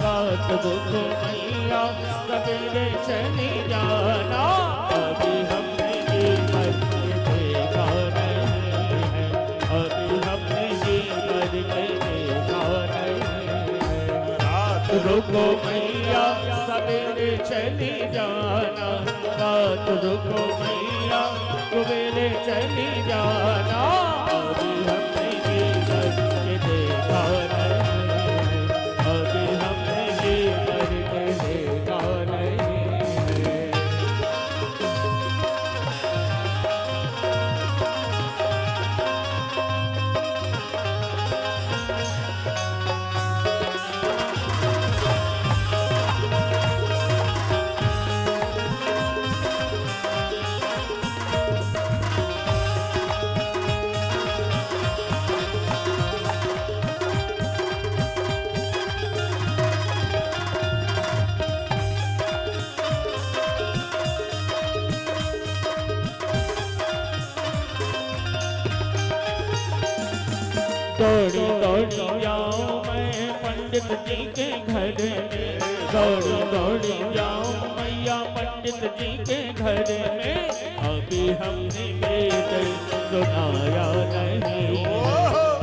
रात रुको मैया सवेरे चली जाना। अभी हमने जी भर के देखा नहीं है, अभी हमने जी भर के देखा नहीं है। रात रुको मैया सवेरे चली जाना, रात रुको मैया सवेरे चली जाना। अभी हमने जी भर के देखा नहीं है, अभी हमने जी भर के देखा नहीं है। दौड़ी दौड़ी जाऊं मैं पंडित जी के घर में, दौड़ी दौड़ी जाऊं मैया पंडित जी के घर में। अभी हमने वेद सुनाया नहीं,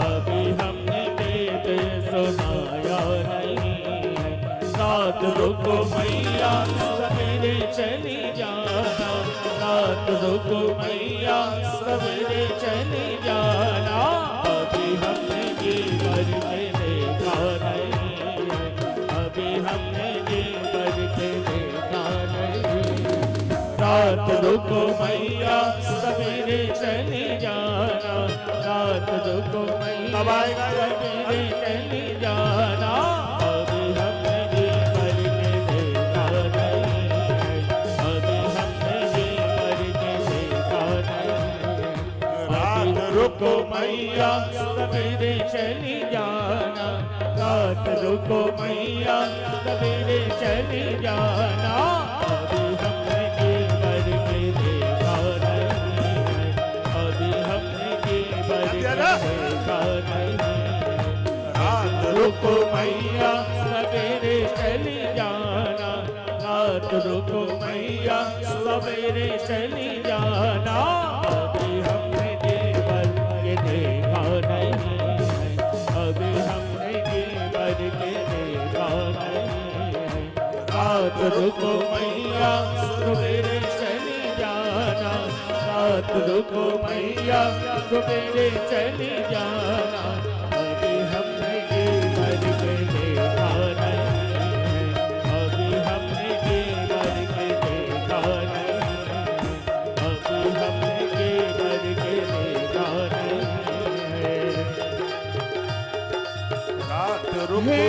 अभी हमने वेद सुनाया नहीं है। रात रुको मैया सवेरे चली जाना, रात रुको मैया सवेरे चली जाना। अभी हमने जी भर के देखा नहीं है, अभी हमने जी भर के देखा नहीं। रात रुको मैया सवेरे चली जाना, रात रुको मैया सवेरे चली जाना। अभी हमने जी भर के देखा नहीं है, अभी हमने जी भर के देखा नहीं है। रात रुको मैया सवेरे चली जाना, रात रुको मैया सवेरे चली जाना। अभी हमने जी भर के देखा नहीं है, अभी हमने जी भर के देखा नहीं है। रात रुको मैया सवेरे चली जाना, रात रुको मैया सवेरे चली जाना। अभी हमने जी भर के देखा नहीं है, अभी हमने जी भर के देखा नहीं है। रात रुको मैया सवेरे चली जाना, रात रुको मैया सवेरे चली जाना। अभी हमने जी भर के देखा नहीं है, अभी हमने जी भर के देखा नहीं है, अभी हमने जी भर के देखा नहीं है। रात रुको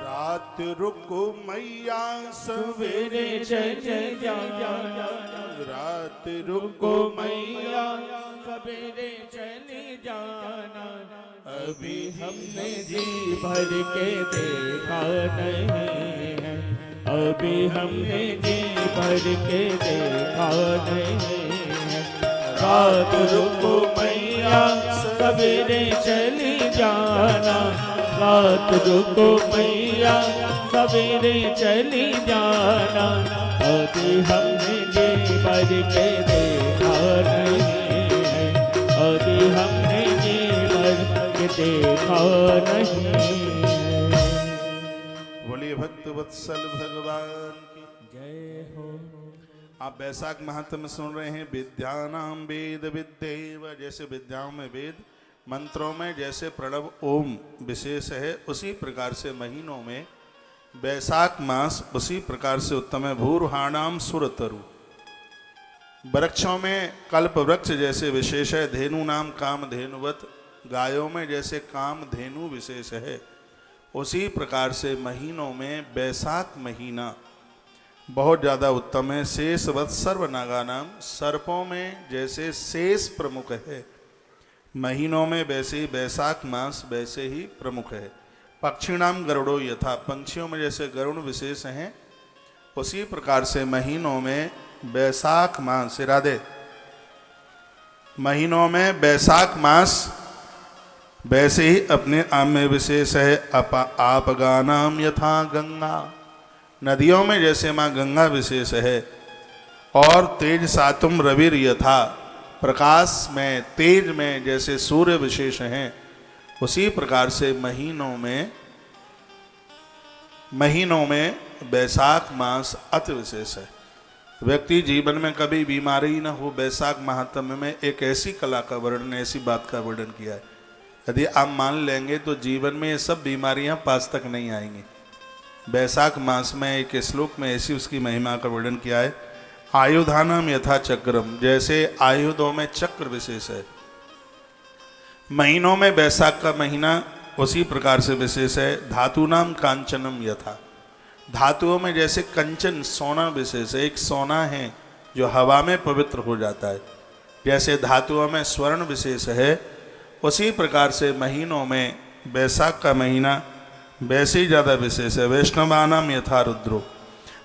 रात रुको मैया सवेरे चले जाना, रात रुको रुको मैया सवेरे चली जाना। अभी हमने जी भर के देखा नहीं है, अभी हमने जी भर के देखा नहीं है। रात रुको मैया सवेरे चली जाना, रात रुको मैया सवेरे चली जाना। अभी हमने जी भर के देखा नहीं है, अभी हमने जी भर के देखा नहीं है। बोलिए भक्त वत्सल भगवान की जय हो। आप बैसाख महात्म्य सुन रहे हैं। विद्यानाम वेद विद्येव, जैसे विद्याओं में वेद, मंत्रों में जैसे प्रणव ओम विशेष है, उसी प्रकार से महीनों में बैसाख मास उसी प्रकार से उत्तम है। भूर्हाणाम सुरतरु, वृक्षों में कल्प वृक्ष जैसे विशेष है। धेनु नाम काम धेनुवत, गायों में जैसे काम धेनु विशेष है, उसी प्रकार से महीनों में बैसाख महीना बहुत ज़्यादा उत्तम है। शेषवत सर्वनागा नाम, सर्पों में जैसे शेष प्रमुख है, महीनों में वैसे ही बैसाख मास वैसे ही प्रमुख है। पक्षिणाम गरुड़ो यथा, पंछियों में जैसे गरुड़ विशेष हैं, उसी प्रकार से महीनों में बैसाख मास, राधे, महीनों में बैसाख मास वैसे ही अपने आप में विशेष है। आपगानाम यथा गंगा, नदियों में जैसे माँ गंगा विशेष है। और तेज सातुम रविर यथा, प्रकाश में तेज में जैसे सूर्य विशेष हैं, उसी प्रकार से महीनों में बैसाख मास अति विशेष है। व्यक्ति जीवन में कभी बीमारी न हो, बैसाख महात्म्य में एक ऐसी कला का वर्णन, ऐसी बात का वर्णन किया है, यदि आप मान लेंगे तो जीवन में ये सब बीमारियां पास तक नहीं आएंगी। बैसाख मास में एक श्लोक में ऐसी उसकी महिमा का वर्णन किया है। आयुधानम यथा चक्रम, जैसे आयुधों में चक्र विशेष है, महीनों में बैसाख का महीना उसी प्रकार से विशेष है। धातु नाम कांचनम यथा, धातुओं में जैसे कंचन सोना विशेष है। एक सोना है जो हवा में पवित्र हो जाता है, जैसे धातुओं में स्वर्ण विशेष है, उसी प्रकार से महीनों में बैसाख का महीना वैसे ही ज़्यादा विशेष है। वैष्णवानाम यथा रुद्रो,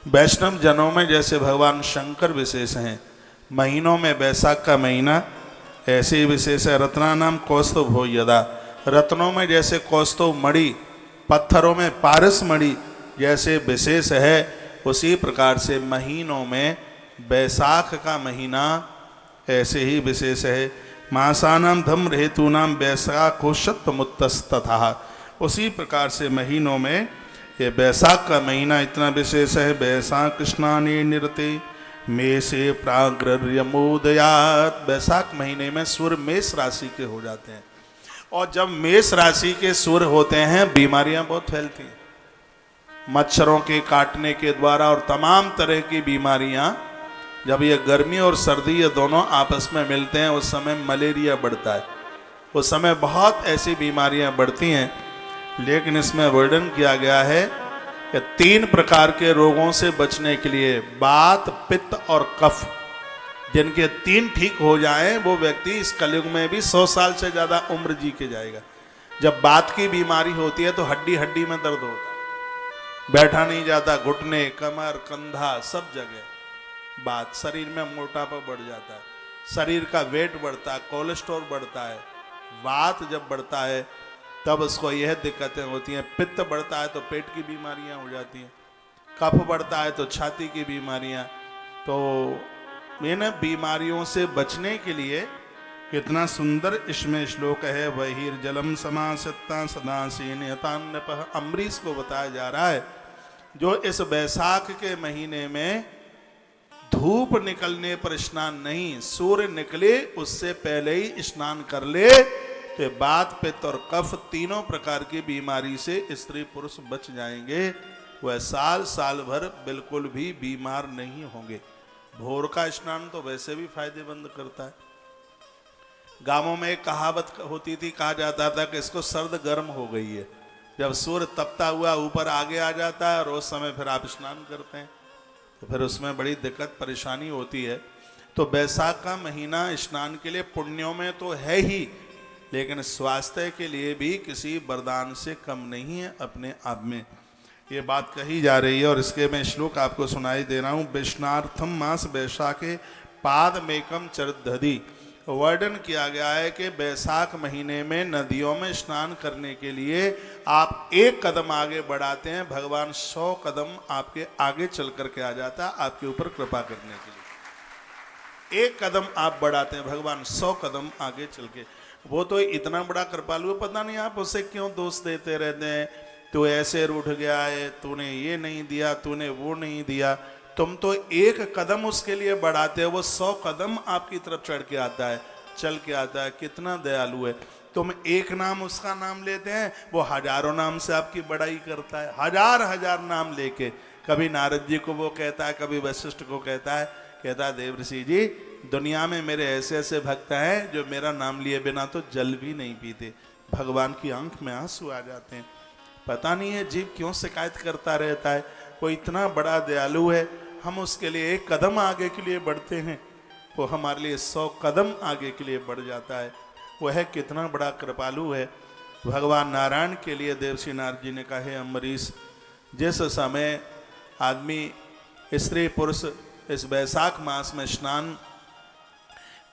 वैष्णव जनों में जैसे भगवान शंकर विशेष हैं, महीनों में बैसाख का महीना ऐसे ही विशेष है। रत्नानाम कौस्तुभ हो यदा, रत्नों में जैसे कौस्तुभ मणि, पत्थरों में पारस मणि जैसे विशेष है, उसी प्रकार से महीनों में बैसाख का महीना ऐसे ही विशेष है। मासानाम धम्र हेतूनाम बैसाखो शतमुत्तस्तथा, उसी प्रकार से महीनों में ये बैसाख का महीना इतना विशेष है। बैसाख स्नाने निरते मे से प्राग्रर्यमोदयात, बैसाख महीने में सूर्य मेष राशि के हो जाते हैं, और जब मेष राशि के सूर्य होते हैं बीमारियां बहुत फैलती हैं। मच्छरों के काटने के द्वारा और तमाम तरह की बीमारियां, जब ये गर्मी और सर्दी ये दोनों आपस में मिलते हैं, उस समय मलेरिया बढ़ता है, उस समय बहुत ऐसी बीमारियां बढ़ती हैं। लेकिन इसमें वर्णन किया गया है कि 3 प्रकार के रोगों से बचने के लिए, वात, पित्त और कफ, जिनके 3 ठीक हो जाएं वो व्यक्ति इस कलयुग में भी 100 साल से ज़्यादा उम्र जी के जाएगा। जब वात की बीमारी होती है तो हड्डी हड्डी में दर्द होता है, बैठा नहीं जाता, घुटने, कमर, कंधा सब जगह बात, शरीर में मोटापा बढ़ जाता है, शरीर का वेट बढ़ता है, कोलेस्ट्रॉल बढ़ता है। वात जब बढ़ता है तब उसको यह दिक्कतें होती हैं। पित्त बढ़ता है तो पेट की बीमारियां हो जाती हैं, कफ बढ़ता है तो छाती की बीमारियां। तो इन बीमारियों से बचने के लिए कितना सुंदर इसमें श्लोक है। बहिर्जलम समासत्ता सदासीन यतान्नपः, अम्बरीश को बताया जा रहा है जो इस बैसाख के महीने में धूप निकलने पर स्नान नहीं, सूर्य निकले उससे पहले ही स्नान कर ले, तो वात, पित्त और कफ तीनों प्रकार की बीमारी से स्त्री पुरुष बच जाएंगे। वह साल साल भर बिल्कुल भी बीमार नहीं होंगे। भोर का स्नान तो वैसे भी फायदेमंद करता है। गांवों में एक कहावत होती थी, कहा जाता था कि इसको सर्द गर्म हो गई है। जब सूर्य तपता हुआ ऊपर आगे आ जाता है और उस समय फिर आप स्नान करते हैं तो फिर उसमें बड़ी दिक्कत परेशानी होती है। तो बैसाख का महीना स्नान के लिए पुण्यों में तो है ही, लेकिन स्वास्थ्य के लिए भी किसी वरदान से कम नहीं है अपने आप में। ये बात कही जा रही है और इसके मैं श्लोक आपको सुनाई दे रहा हूँ। विष्णार्थम मास बैसाखे पाद मेकम चरदधि, वर्णन किया गया है कि बैसाख महीने में नदियों में स्नान करने के लिए आप 1 कदम आगे बढ़ाते हैं, भगवान 100 कदम आपके आगे चल करके आ जाता है आपके ऊपर कृपा करने के लिए। एक कदम आप बढ़ाते हैं, भगवान 100 कदम आगे चल के। वो तो इतना बड़ा कृपालु है, पता नहीं आप उसे क्यों दोष देते रहते हैं, तू ऐसे रूठ गया है, तूने ये नहीं दिया, तूने वो नहीं दिया। तुम तो एक कदम उसके लिए बढ़ाते हो, वो 100 कदम आपकी तरफ चढ़ के आता है, चल के आता है। कितना दयालु है। तुम एक नाम उसका नाम लेते हैं, वो हजारों नाम से आपकी बड़ाई करता है, हजार हजार नाम लेके। कभी नारद जी को वो कहता है, कभी वशिष्ठ को कहता है, देवर्षि जी दुनिया में मेरे ऐसे ऐसे भक्त हैं जो मेरा नाम लिए बिना तो जल भी नहीं पीते। भगवान की आंख में आंसू आ जाते हैं। पता नहीं है जीव क्यों शिकायत करता रहता है। वो इतना बड़ा दयालु है, हम उसके लिए एक कदम आगे के लिए बढ़ते हैं, वो हमारे लिए 100 कदम आगे के लिए बढ़ जाता है। वह कितना बड़ा कृपालु है। भगवान नारायण के लिए देवर्षि नारद जी ने कहा, हे अम्बरीश, जिस समय आदमी स्त्री पुरुष इस वैशाख मास में स्नान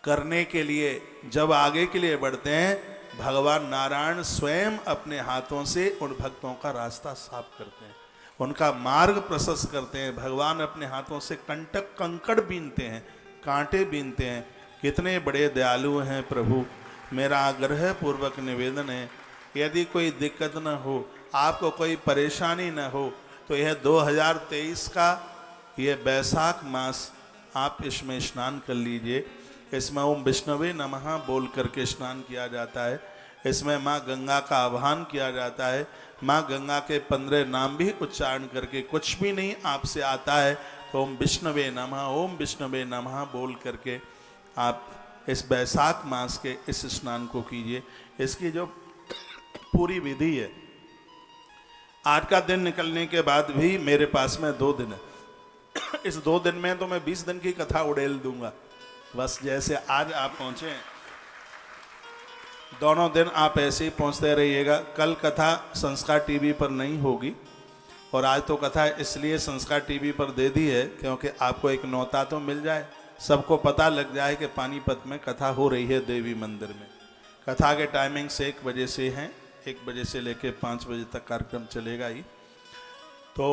करने के लिए जब आगे के लिए बढ़ते हैं, भगवान नारायण स्वयं अपने हाथों से उन भक्तों का रास्ता साफ करते हैं, उनका मार्ग प्रशस्त करते हैं। भगवान अपने हाथों से कंटक कंकड़ बीनते हैं, कांटे बीनते हैं। कितने बड़े दयालु हैं प्रभु। मेरा आग्रह पूर्वक निवेदन है, यदि कोई दिक्कत न हो, आपको कोई परेशानी न हो, तो यह 2023 का यह वैशाख मास आप इसमें स्नान कर लीजिए। इसमें ओम विष्णवे नमः बोल करके स्नान किया जाता है। इसमें माँ गंगा का आह्वान किया जाता है। माँ गंगा के 15 नाम भी उच्चारण करके, कुछ भी नहीं आपसे आता है तो ओम विष्णवे नमः बोल करके आप इस वैशाख मास के इस स्नान को कीजिए। इसकी जो पूरी विधि है, आज का दिन निकलने के बाद भी मेरे पास में 2 दिन है। इस 2 दिन में तो मैं 20 दिन की कथा उड़ेल दूंगा। बस जैसे आज आप पहुंचे, दोनों दिन आप ऐसे ही पहुंचते रहिएगा। कल कथा संस्कार टीवी पर नहीं होगी, और आज तो कथा इसलिए संस्कार टीवी पर दे दी है क्योंकि आपको एक न्योता तो मिल जाए, सबको पता लग जाए कि पानीपत में कथा हो रही है देवी मंदिर में। कथा के टाइमिंग से 1 बजे से हैं, 1 बजे से लेकर 5 बजे तक कार्यक्रम चलेगा ही। तो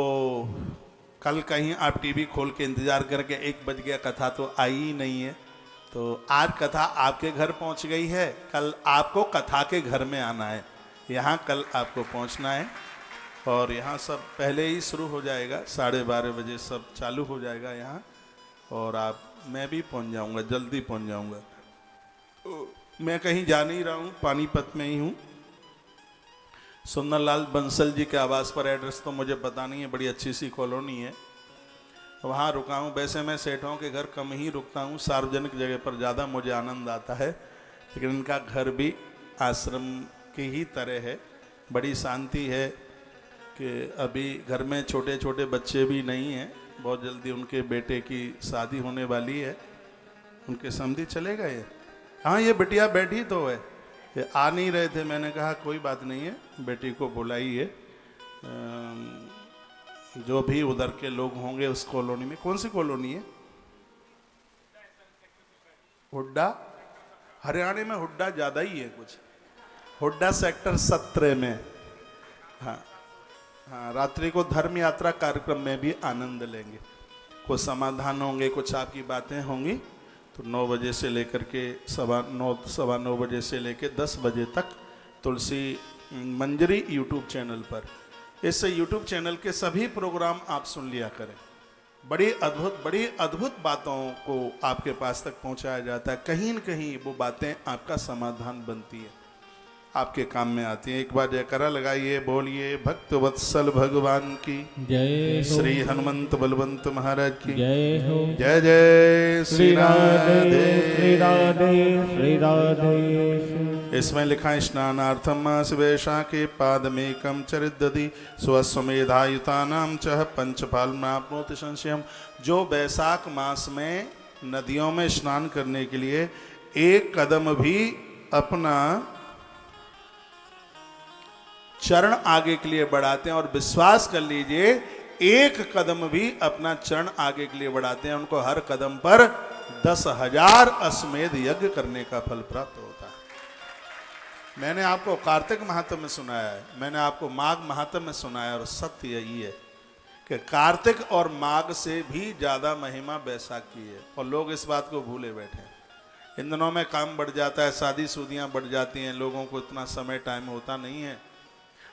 कल कहीं आप टीवी खोल के इंतजार करके 1 बज गया कथा तो आई ही नहीं है, तो आज कथा आपके घर पहुंच गई है। कल आपको कथा के घर में आना है, यहाँ कल आपको पहुंचना है। और यहाँ सब पहले ही शुरू हो जाएगा, 12:30 बजे सब चालू हो जाएगा यहाँ। और मैं भी पहुंच जाऊँगा, जल्दी पहुंच जाऊँगा। मैं कहीं जा नहीं रहा हूँ, पानीपत में ही हूँ। सुंदरलाल बंसल जी के आवास पर, एड्रेस तो मुझे पता नहीं है, बड़ी अच्छी सी कॉलोनी है, वहाँ रुका हूँ। वैसे मैं सेठों के घर कम ही रुकता हूँ, सार्वजनिक जगह पर ज़्यादा मुझे आनंद आता है। लेकिन इनका घर भी आश्रम की ही तरह है, बड़ी शांति है कि अभी घर में छोटे छोटे बच्चे भी नहीं हैं। बहुत जल्दी उनके बेटे की शादी होने वाली है, उनके समधी चले गए। हाँ, ये बिटिया बैठी तो है, ये आ नहीं रहे थे। मैंने कहा कोई बात नहीं है, बेटी को बुलाइए। जो भी उधर के लोग होंगे उस कॉलोनी में, कौन सी कॉलोनी है? हुड्डा, हरियाणा में हुड्डा ज़्यादा ही है कुछ, हुड्डा सेक्टर 17 में। हाँ हाँ, रात्रि को धर्म यात्रा कार्यक्रम में भी आनंद लेंगे, कुछ समाधान होंगे, कुछ आपकी बातें होंगी। तो 9 बजे से लेकर के 9:15 बजे से लेकर 10 बजे तक तुलसी मंजरी यूट्यूब चैनल पर, इस यूट्यूब चैनल के सभी प्रोग्राम आप सुन लिया करें। बड़ी अद्भुत बातों को आपके पास तक पहुंचाया जाता है। कहीं न कहीं वो बातें आपका समाधान बनती है, आपके काम में आती है। एक बार जयकारा लगाइए, बोलिए भक्त वत्सल भगवान की जय हो, श्री हनुमंत बलवंत महाराज की जय हो। जय जय श्री राधे श्री राधे श्री राधे। इसमें लिखा है, स्नानार्थम मास वैशाखे पादमेकम चरिदधि स्वस्वमेधायुतानाम चह पंचफालमाप्नोति संशयम। जो वैशाख मास में नदियों में स्नान करने के लिए एक कदम भी अपना चरण आगे के लिए बढ़ाते हैं, और विश्वास कर लीजिए एक कदम भी अपना चरण आगे के लिए बढ़ाते हैं, उनको हर कदम पर 10,000 अश्वमेध यज्ञ करने का फल प्राप्त होता है। मैंने आपको कार्तिक महात्म्य में सुनाया है, मैंने आपको माघ महात्म्य में सुनाया, और सत्य यही है कि कार्तिक और माघ से भी ज़्यादा महिमा बैसाख की है, और लोग इस बात को भूले बैठे हैं। इन दिनों में काम बढ़ जाता है, शादी शुदियाँ बढ़ जाती हैं, लोगों को इतना समय टाइम होता नहीं है।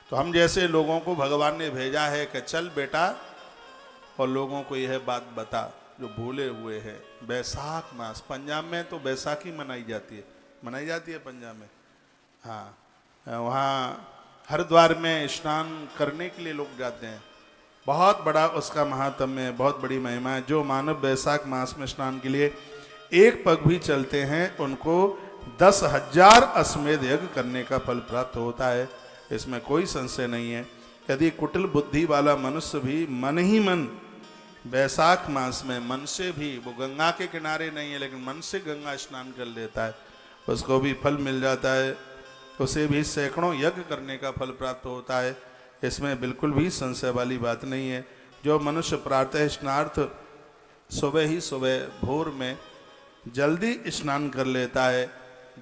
तो हम जैसे लोगों को भगवान ने भेजा है कि चल बेटा और लोगों को यह बात बता जो भूले हुए हैं। बैसाख मास, पंजाब में तो बैसाखी मनाई जाती है पंजाब में। हाँ, वहाँ हरिद्वार में स्नान करने के लिए लोग जाते हैं, बहुत बड़ा उसका महात्म्य है, बहुत बड़ी महिमा है। जो मानव बैसाख मास में स्नान के लिए एक पग भी चलते हैं उनको 10,000 अश्वमेध यज्ञ करने का फल प्राप्त होता है, इसमें कोई संशय नहीं है। यदि कुटिल बुद्धि वाला मनुष्य भी मन ही मन बैसाख मास में मन से भी, वो गंगा के किनारे नहीं है लेकिन मन से गंगा स्नान कर लेता है, उसको भी फल मिल जाता है, उसे भी सैकड़ों यज्ञ करने का फल प्राप्त होता है, इसमें बिल्कुल भी संशय वाली बात नहीं है। जो मनुष्य प्रातः स्नानार्थ सुबह ही सुबह भोर में जल्दी स्नान कर लेता है,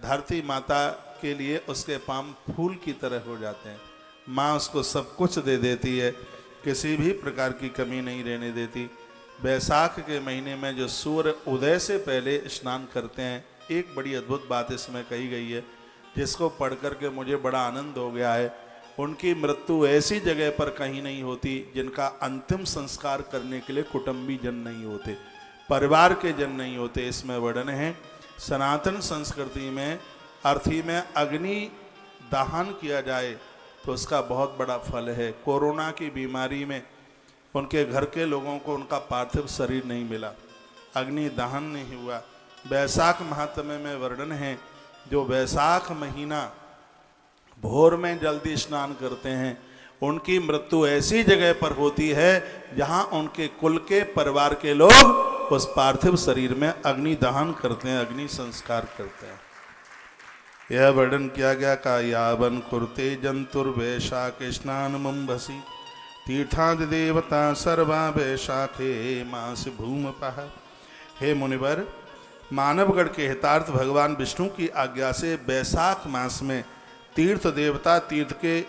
धरती माता के लिए उसके पांव फूल की तरह हो जाते हैं। माँ उसको सब कुछ दे देती है, किसी भी प्रकार की कमी नहीं रहने देती। बैसाख के महीने में जो सूर्य उदय से पहले स्नान करते हैं, एक बड़ी अद्भुत बात इसमें कही गई है जिसको पढ़ कर के मुझे बड़ा आनंद हो गया है। उनकी मृत्यु ऐसी जगह पर कहीं नहीं होती जिनका अंतिम संस्कार करने के लिए कुटुंबी जन नहीं होते, परिवार के जन नहीं होते। इसमें वर्णन है सनातन संस्कृति में अर्थी में अग्नि दहन किया जाए तो उसका बहुत बड़ा फल है। कोरोना की बीमारी में उनके घर के लोगों को उनका पार्थिव शरीर नहीं मिला, अग्नि दहन नहीं हुआ। बैसाख महात्म्य में वर्णन है जो बैसाख महीना भोर में जल्दी स्नान करते हैं उनकी मृत्यु ऐसी जगह पर होती है जहां उनके कुल के परिवार के लोग उस पार्थिव शरीर में अग्नि दहन करते हैं, अग्नि संस्कार करते हैं। यह वर्णन किया गया का यावन कुरते जंतुर्वैशाख स्नान मुंभसी तीर्थादि देवता सर्वा वैशाखे मास भूमपः। हे मुनिवर, मानवगढ़ के हितार्थ भगवान विष्णु की आज्ञा से बैसाख मास में तीर्थ देवता, तीर्थ के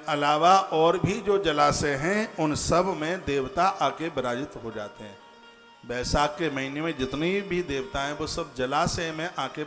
अलावा और भी जो जलाशय हैं उन सब में देवता आके विराजित हो जाते हैं। बैसाख के महीने में जितनी भी देवता हैं वो सब जलाशय में आके